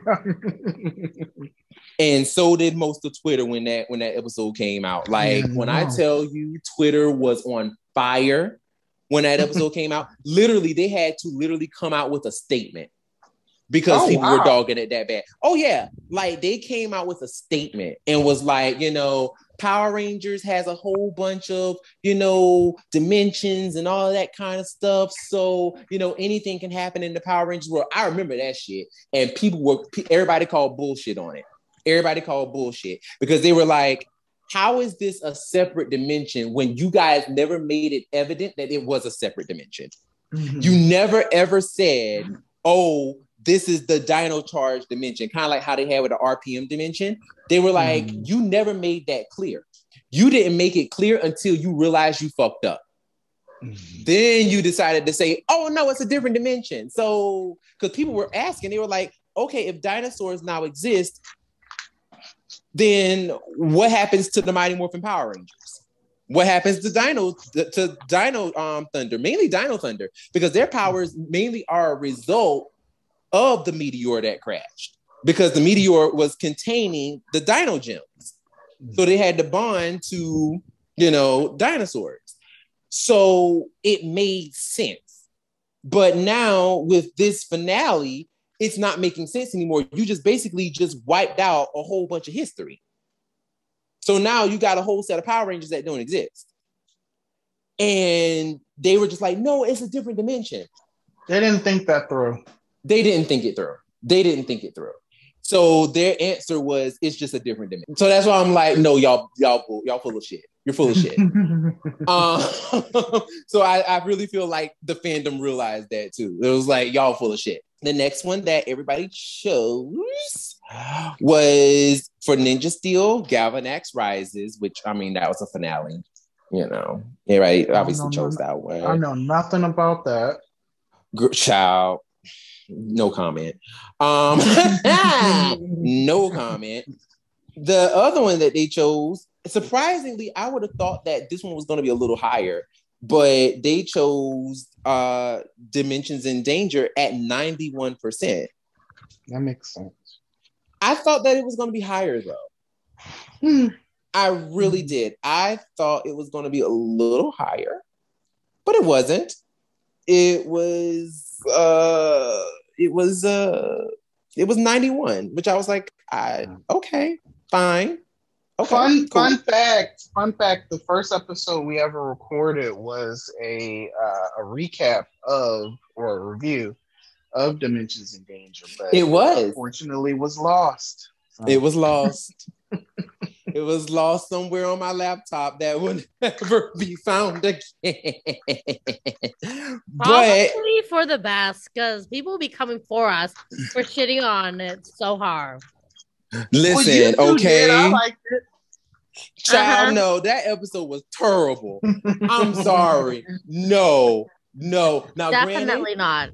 And so did most of Twitter when that episode came out. Like, when I tell you, Twitter was on fire when that episode came out. Literally, they had to come out with a statement because people were dogging it that bad. Oh, yeah. Like, they came out with a statement and was like, you know, Power Rangers has a whole bunch of, you know, dimensions and all of that kind of stuff. So, you know, anything can happen in the Power Rangers world. I remember that shit. And everybody called bullshit on it. Everybody called bullshit because they were like, how is this a separate dimension when you guys never made it evident that it was a separate dimension? You never ever said, oh, this is the Dino Charge dimension, kind of like how they had with the RPM dimension. They were like, you never made that clear. You didn't make it clear until you realized you fucked up. Then you decided to say, oh, no, it's a different dimension. So, because people were asking, they were like, okay, if dinosaurs now exist, then what happens to the Mighty Morphin Power Rangers? What happens to Dino Thunder, mainly Dino Thunder, because their powers mainly are a result of the meteor that crashed, because the meteor was containing the dino gems. So they had to bond to, you know, dinosaurs. So it made sense. But now with this finale, it's not making sense anymore. You just basically just wiped out a whole bunch of history. So now you got a whole set of Power Rangers that don't exist. And they were just like, no, it's a different dimension. They didn't think that through. They didn't think it through. So their answer was, it's just a different dimension. So that's why I'm like, no, y'all full of shit. You're full of shit. So I really feel like the fandom realized that too. It was like, y'all full of shit. The next one that everybody chose was for Ninja Steel, Galvanax Rises, which, I mean, that was a finale. You know, everybody obviously chose that one. I know nothing about that. Child, no comment. No comment. The other one that they chose, surprisingly, I would have thought that this one was going to be a little higher, but they chose Dimensions in Danger at 91%. That makes sense. I thought that it was going to be higher, though. I really did. I thought it was going to be a little higher, but it wasn't. It was 91, which I was like, okay, fine. Okay, Fun fact. The first episode we ever recorded was a recap of, or a review of Dimensions in Danger, but it was unfortunately was lost. So. It was lost. It was lost somewhere on my laptop that would never be found again. Probably for the best, because people will be coming for us for shitting on it so hard. Listen, okay. I liked it. Child, no, that episode was terrible. I'm sorry. No. Now, definitely not.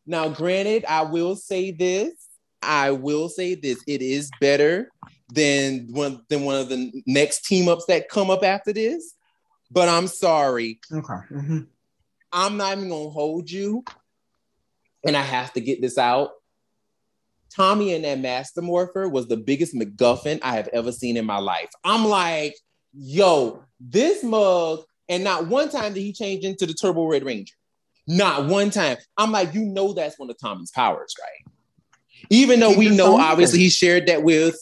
Now, granted, I will say this. It is better than one of the next team ups that come up after this. But I'm sorry. Okay. Mm-hmm. I'm not even gonna hold you, and I have to get this out. Tommy and that Master Morpher was the biggest MacGuffin I have ever seen in my life. I'm like, yo, this mug, and not one time did he change into the Turbo Red Ranger. Not one time. I'm like, that's one of Tommy's powers, right? Even though we know, obviously, he shared that with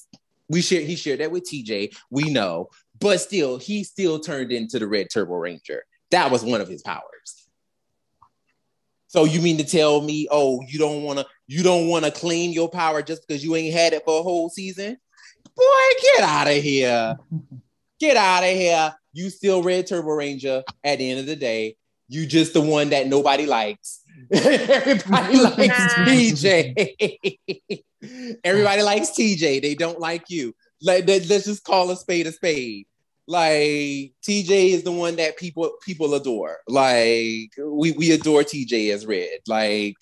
TJ. We know, but still, he still turned into the Red Turbo Ranger. That was one of his powers. So you mean to tell me, you don't want to claim your power just because you ain't had it for a whole season? Boy, get out of here. Get out of here. You still Red Turbo Ranger at the end of the day. You just the one that nobody likes. Everybody likes TJ. Everybody likes TJ. They don't like you. Like, let's just call a spade a spade. Like, TJ is the one that people adore. Like, we adore TJ as Red. Like,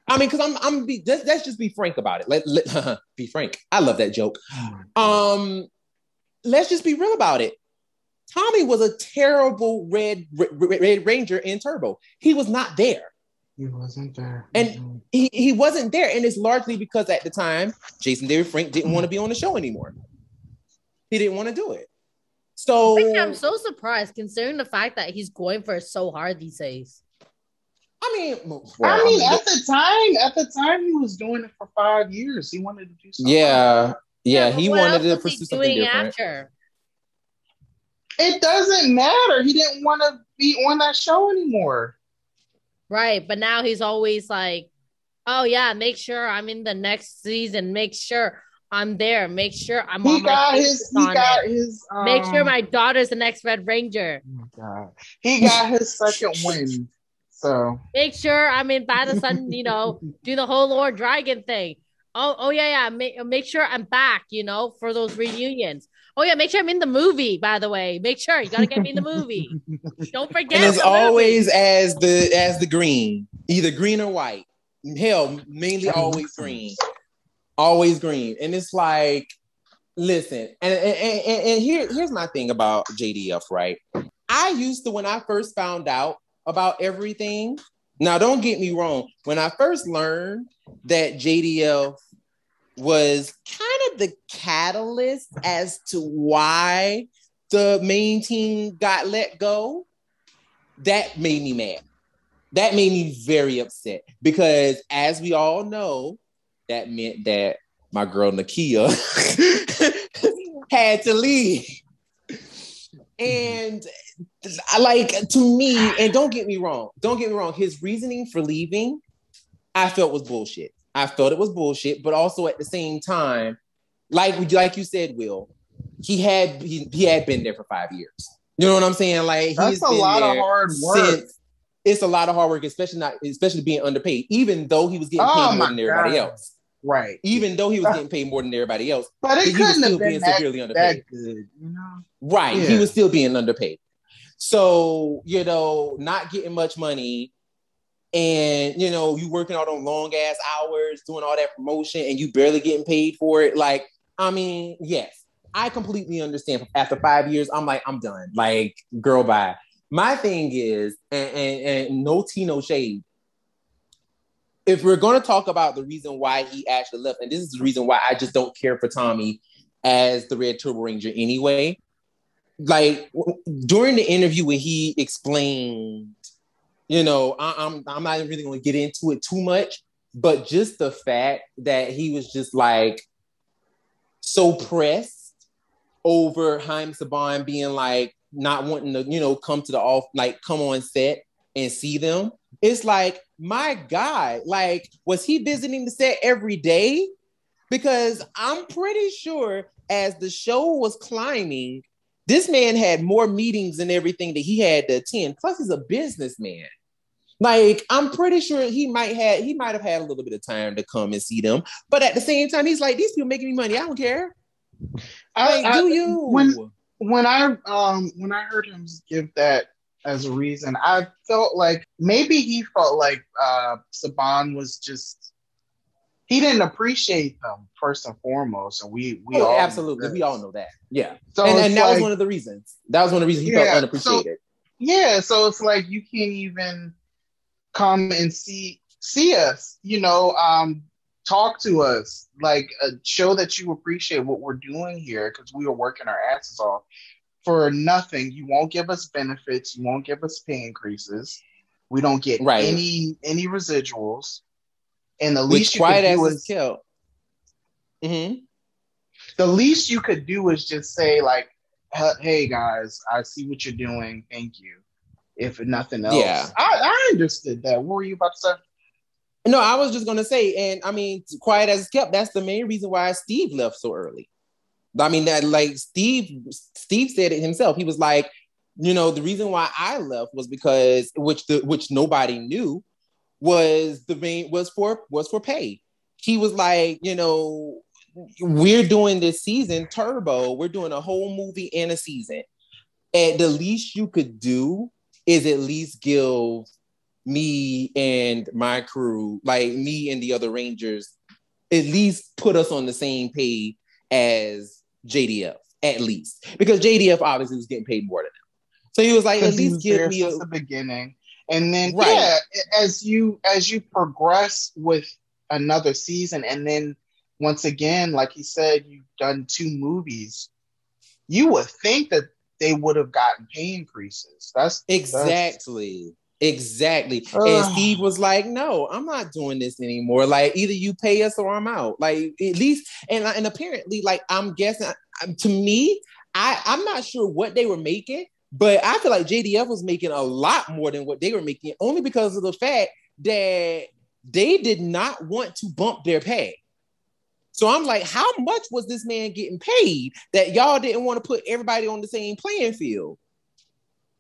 I mean, because let's just be frank about it. Let be frank. I love that joke. Let's just be real about it. Tommy was a terrible Red Ranger in Turbo. He was not there. He wasn't there. And he wasn't there. And it's largely because at the time, Jason David Frank didn't want to be on the show anymore. He didn't want to do it. So I'm so surprised considering the fact that he's going for it so hard these days. At the time he was doing it for 5 years. He wanted to do something. Yeah, he wanted to pursue something different. After? It doesn't matter. He didn't want to be on that show anymore. Right, but now he's always like, oh yeah, make sure I'm in the next season. Make sure I'm there. Make sure I'm on my make sure my daughter's the next Red Ranger. Oh my God. He got his second win. So make sure I'm in by the sun, do the whole Lord Dragon thing. Oh yeah. Make sure I'm back, for those reunions. Oh yeah, make sure I'm in the movie, by the way. Make sure you gotta get me in the movie. Don't forget. And it's always as the green, either green or white. Hell, mainly always green. Always green. And it's like, listen, and here's my thing about JDF, right? I used to, when I first found out about everything, now don't get me wrong, when I first learned that JDF was kind of the catalyst as to why the main team got let go, that made me mad. That made me very upset because, as we all know, that meant that my girl Nakia had to leave. And to me, and don't get me wrong, his reasoning for leaving, I felt was bullshit. I felt it was bullshit, but also at the same time, like you said, Will, he had been there for 5 years. You know what I'm saying? Like, that's a lot of hard work. It's a lot of hard work, especially being underpaid, even though he was getting paid more than everybody else. Right. Even though he was getting paid more than everybody else, but he was still being severely underpaid. That good, Right. Yeah. He was still being underpaid. So, not getting much money. And, you working all those long ass hours, doing all that promotion, and you barely getting paid for it. Like, I mean, yes, I completely understand. After 5 years, I'm like, I'm done. Like, girl, bye. My thing is, and no tea, no shade. If we're going to talk about the reason why he actually left, and this is the reason why I just don't care for Tommy as the Red Turbo Ranger anyway, like during the interview when he explained, I'm not really going to get into it too much, but just the fact that he was just like so pressed over Haim Saban being like not wanting to, come to the off, like come on set and see them. It's like, my God, like, was he visiting the set every day? Because I'm pretty sure as the show was climbing, this man had more meetings and everything that he had to attend. Plus, he's a businessman. Like, I'm pretty sure he might have had a little bit of time to come and see them. But at the same time, he's like, these people making me money. I don't care. Do you? When I heard him give that as a reason, I felt like maybe he felt like Saban was just, he didn't appreciate them first and foremost, and we all absolutely, we all know that. Yeah, so and that was one of the reasons. That was one of the reasons he felt unappreciated. So it's like you can't even come and see us, talk to us, like show that you appreciate what we're doing here, because we are working our asses off for nothing. You won't give us benefits. You won't give us pay increases. We don't get any residuals. And the least you could do is kill. Mm-hmm. The least you could do is just say like, "Hey guys, I see what you're doing. Thank you." If nothing else, yeah, I understood that. What were you about to say? No, I was just going to say, and I mean, quiet as it's kept, that's the main reason why Steve left so early. I mean, that like Steve said it himself. He was like, the reason why I left was because, which nobody knew, was for pay. He was like, we're doing this season, Turbo, we're doing a whole movie and a season. And the least you could do is at least give me and my crew, like me and the other Rangers, at least put us on the same pay as JDF, at least. Because JDF obviously was getting paid more than them. So he was like, at least give me since the beginning. And then as you progress with another season, and then once again, like he said, you've done 2 movies, you would think that they would have gotten pay increases. Exactly. And Steve was like, no, I'm not doing this anymore. Like, either you pay us or I'm out. Like, at least, and apparently, like, I'm guessing, to me, I'm not sure what they were making, but I feel like JDF was making a lot more than what they were making, only because of the fact that they did not want to bump their pay. So I'm like, how much was this man getting paid that y'all didn't want to put everybody on the same playing field?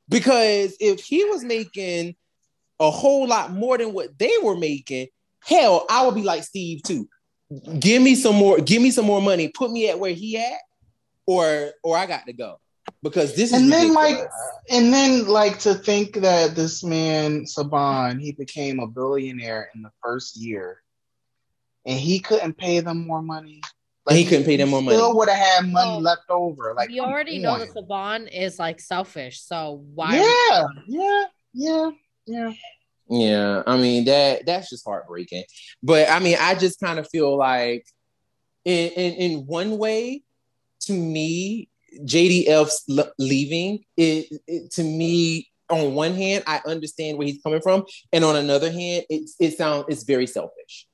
Because if he was making a whole lot more than what they were making, hell, I would be like Steve too. Give me some more money. Put me at where he at, or I got to go. Because this is ridiculous. And then to think that this man, Saban, he became a billionaire in the first year, and he couldn't pay them more money. Like, he couldn't pay them more money. Still would have had money left over. Like, we already know that Saban is like selfish. So why? Yeah. I mean, that's just heartbreaking. But I mean, I just kind of feel like, in one way, to me, JDF's leaving it to me. On one hand, I understand where he's coming from, and on another hand, it's very selfish.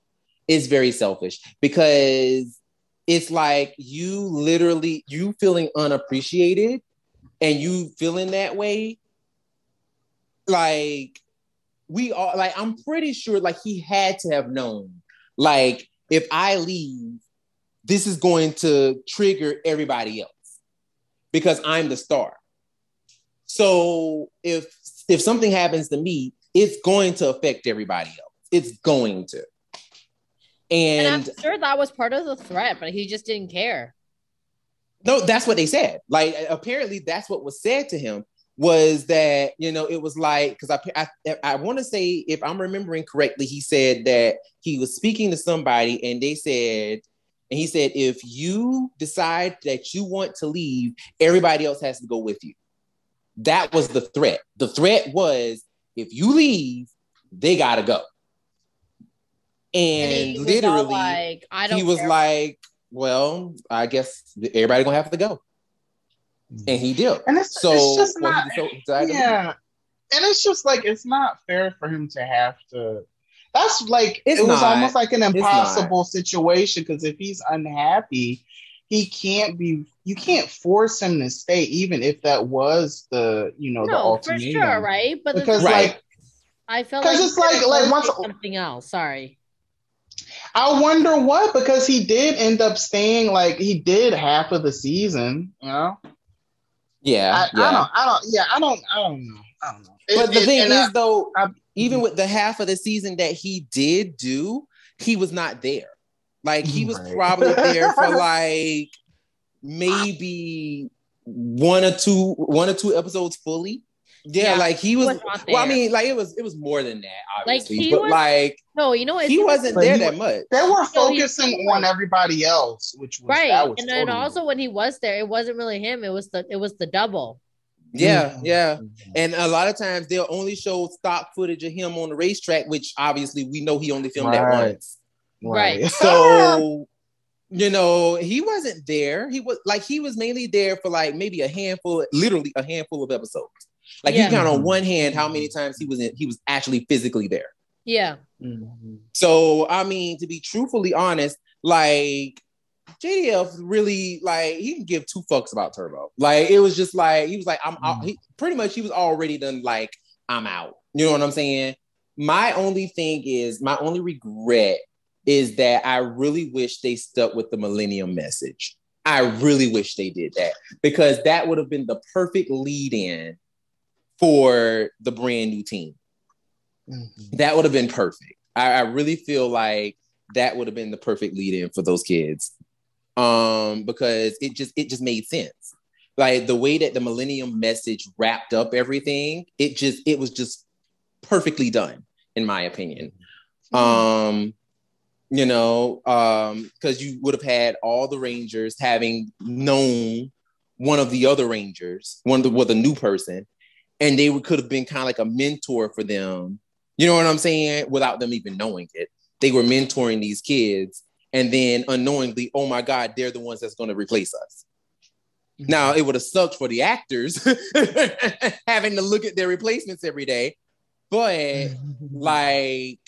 It's very selfish because it's like you feeling unappreciated and you feeling that way. Like, we all, like, I'm pretty sure like he had to have known, like, if I leave, this is going to trigger everybody else because I'm the star. So if something happens to me, it's going to affect everybody else. It's going to. And I'm sure that was part of the threat, but he just didn't care. No, that's what they said. Like, apparently that's what was said to him, was that, it was like, because I want to say, if I'm remembering correctly, he said that he was speaking to somebody and he said, if you decide that you want to leave, everybody else has to go with you. That was the threat. The threat was, if you leave, they got to go. And literally, he was like, well, I guess everybody gonna have to go. And he did. And it's just not, yeah. And it's just like, it's not fair for him to have to. That's like, it was almost like an impossible situation, because if he's unhappy, he can't be, you can't force him to stay, even if that was the, the ultimatum. For sure, right? But because I felt like it's like once something else. Sorry. I wonder what, because he did end up staying, like he did half of the season, Yeah. I don't know. But the thing is, though, even with the half of the season that he did do, he was not there. Like, he was probably there for like maybe one or two episodes fully. Yeah, like he was. Well, I mean, like it was more than that, obviously. Like no, you know what? He wasn't there that much. They were focusing on everybody else, which was and then also when he was there, it wasn't really him. It was the double. Yeah. And a lot of times they'll only show stock footage of him on the racetrack, which obviously we know he only filmed that once. Right. So, he wasn't there. He was mainly there for like maybe literally a handful of episodes. Like you count on one hand how many times he was actually physically there. Yeah. Mm-hmm. So, I mean, to be truthfully honest, like JDF really, like, he can give two fucks about Turbo. Like, it was just like, he was like, I'm out. He was already done, like, I'm out. You know what I'm saying? My only regret is that I really wish they stuck with the Millennium message. I really wish they did that, because that would have been the perfect lead-in for the brand new team. Mm-hmm. That would have been perfect. I really feel like that would have been the perfect lead-in for those kids. Because it just made sense. Like the way that the Millennium message wrapped up everything, it was just perfectly done, in my opinion. Because you would have had all the Rangers having known one of the other Rangers, the new person, and they could have been kind of like a mentor for them. You know what I'm saying? Without them even knowing it, they were mentoring these kids. And then unknowingly, oh my God, they're the ones that's going to replace us. Mm-hmm. Now, it would have sucked for the actors having to look at their replacements every day. But like,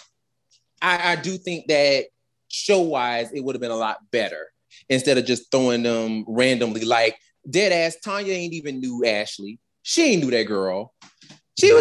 I do think that show-wise, it would have been a lot better instead of just throwing them randomly. Like, dead ass, Tanya ain't even knew Ashley. She ain't knew that girl. She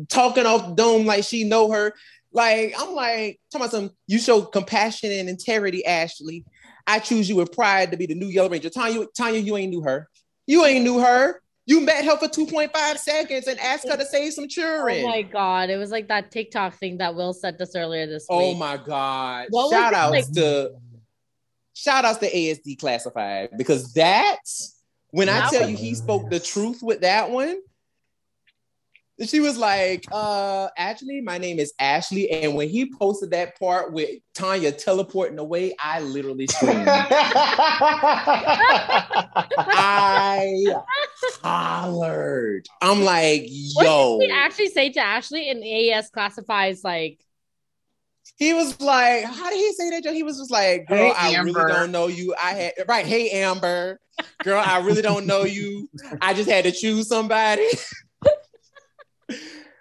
talking off the dome like she know her. Like, I'm like, talking about you show compassion and integrity, Ashley. I choose you with pride to be the new Yellow Ranger. Tanya, you ain't knew her. You ain't knew her. You met her for 2.5 seconds and asked her to save some children. Oh my God. It was like that TikTok thing that Will sent us earlier this week. Oh my God. Shout outs to ASD Classified, because when I tell you he spoke the truth with that one. She was like, actually, my name is Ashley. And when he posted that part with Tanya teleporting away, I literally screamed. I hollered. I'm like, yo. What did he actually say to Ashley? And AS classifies like... He was like, how did he say that, Joe? He was just like, girl, hey, I really don't know you. Hey, Amber. Girl, I really don't know you. I just had to choose somebody.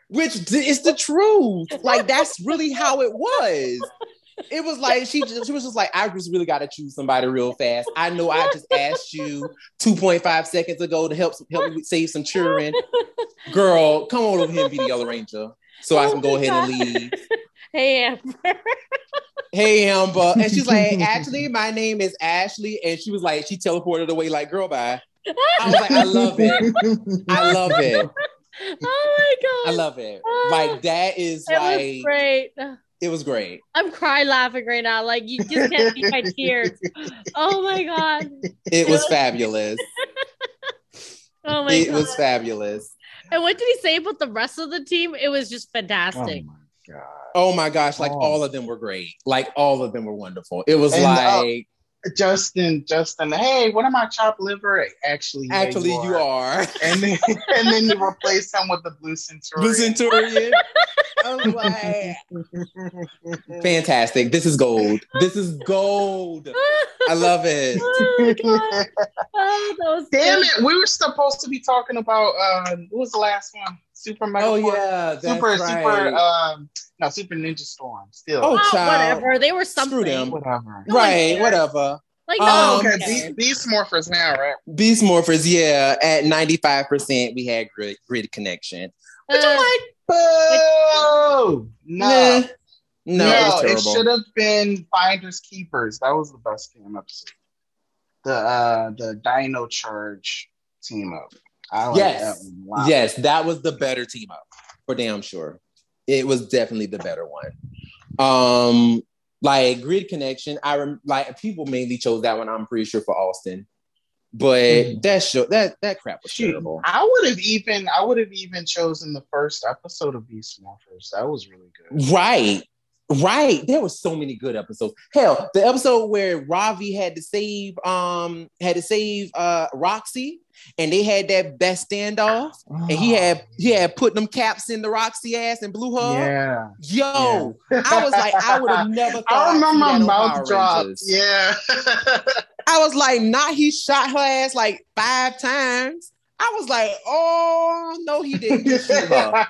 Which is the truth. Like, that's really how it was. It was like, she was just like, I just really got to choose somebody real fast. I know I just asked you 2.5 seconds ago to help me save some children. Girl, come on over here and be the Yellow Ranger so I can go ahead and leave. Hey, Amber. Hey, Amber. And she's like, actually, my name is Ashley. And she was like, she teleported away like, girl, bye. I was like, I love it. I love it. Oh my God. I love it. Like, that is it was great. It was great. I'm crying laughing right now. Like, you just can't see my tears. Oh my God. It was fabulous. Oh my God. It was fabulous. And what did he say about the rest of the team? It was just fantastic. Oh my God. Oh my gosh. Like, all of them were great. Like, all of them were wonderful. It was like... Justin, hey, what am I, chopped liver? Actually, you are. And then you replace him with the Blue Centurion. I was like, fantastic. This is gold. I love it. Oh my God. Damn it! We were supposed to be talking about what was the last one? Super Megaforce. Oh yeah, that's Super Ninja Storm. Still. Oh, child. Whatever. They were something. Screw them. Whatever. Whatever. Like, no. Okay. Beast Morphers now, right? Beast Morphers, yeah. At 95%, we had grid connection. Which I'm like, boo! No, it should have been Finders Keepers. That was the best damn episode. The Dino Charge team up. I like that one. Wow. Yes, that was the better team up for damn sure. It was definitely the better one. Like Grid Connection, like people mainly chose that one. I'm pretty sure for Austin, but that crap was terrible. I would have even chosen the first episode of Beast Morphers. That was really good. Right. There were so many good episodes. Hell, the episode where Ravi had to save Roxy, and they had that standoff, and he had put them caps in the Roxy ass and blew her. Yeah. Yo, yeah. I was like, I would have never thought. I remember my mouth dropped. Yeah. I was like, he shot her ass like 5 times. I was like, oh no, he didn't shoot her.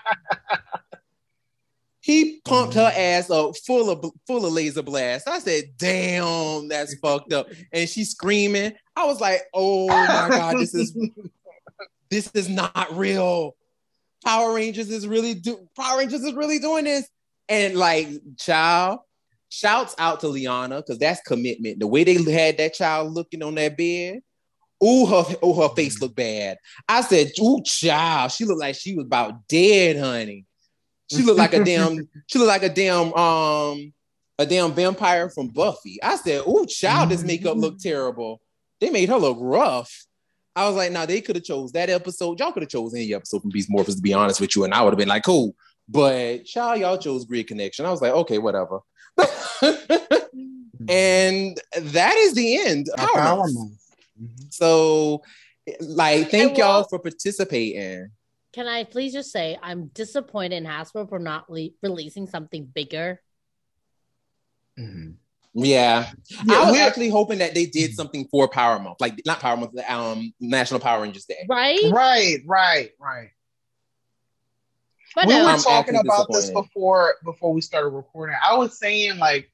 He pumped her ass up full of laser blast. I said, damn, that's fucked up. And she's screaming. I was like, oh my God, this is not real. Power Rangers is really doing this. And like, child, shouts out to Liana, because that's commitment. The way they had that child looking on that bed. Her face looked bad. I said, ooh, child, she looked like she was about dead, honey. She looked like a damn vampire from Buffy. I said, ooh, child, this makeup looked terrible. They made her look rough. I was like, they could have chose that episode. Y'all could have chose any episode from Beast Morphers, to be honest with you, and I would have been like, cool. But child, y'all chose Grid Connection. I was like, okay, whatever. And that is the end of Power Month. So, like, thank y'all for participating. Can I please just say I'm disappointed in Hasbro for not releasing something bigger? Mm-hmm. Yeah. I was actually hoping that they did something for Power Month, like not Power Month, National Power Rangers Day. Right. But we were talking about this before we started recording. I was saying, like,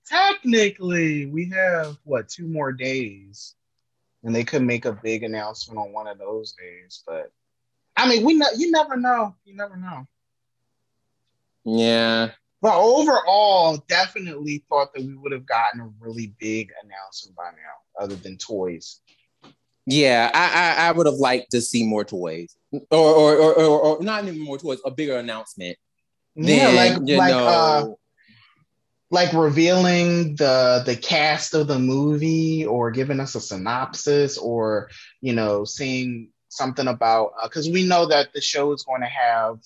technically we have 2 more days, and they could make a big announcement on one of those days, but. I mean, you never know. Yeah. But overall, definitely thought that we would have gotten a really big announcement by now, other than toys. Yeah, I would have liked to see more toys, or not even more toys, a bigger announcement. Yeah, like revealing the cast of the movie, or giving us a synopsis, or saying something about, because we know that the show is going to have,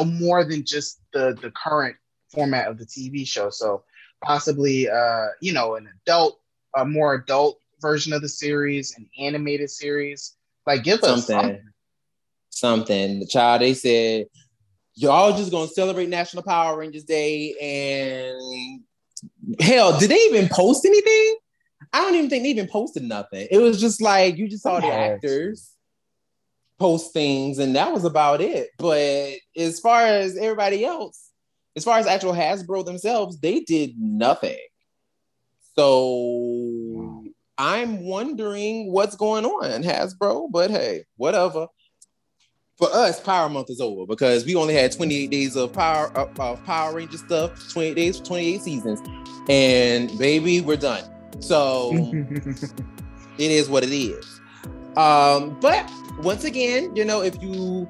more than just the current format of the TV show. So possibly, an more adult version of the series, an animated series. Like, give us something. The child, they said, y'all just gonna celebrate National Power Rangers Day, and hell, did they even post anything? I don't even think they even posted nothing. It was just like, you just saw the actors post things, and that was about it. But as far as everybody else, as far as actual Hasbro themselves, they did nothing. So I'm wondering what's going on, Hasbro, but hey, whatever. For us, Power Month is over, because we only had 28 days of Power Ranger stuff, 28 days for 28 seasons. And baby, we're done. So it is what it is. But once again, if you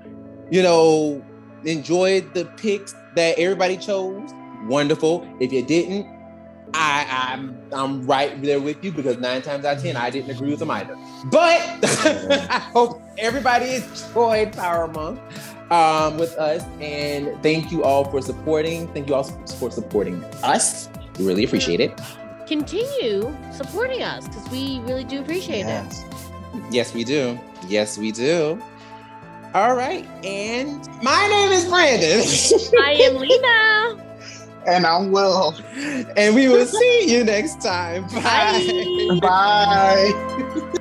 enjoyed the picks that everybody chose, wonderful. If you didn't, I'm right there with you, because 9 times out of 10 I didn't agree with them either. But I hope everybody enjoyed Power Month with us, and thank you all for supporting. Thank you all for supporting us. We really appreciate it. Continue supporting us, because we really do appreciate it. Yes, we do. Yes, we do. All right, and my name is Brandon. I am Lena. And I'm Will. And we will see you next time. Bye. Bye.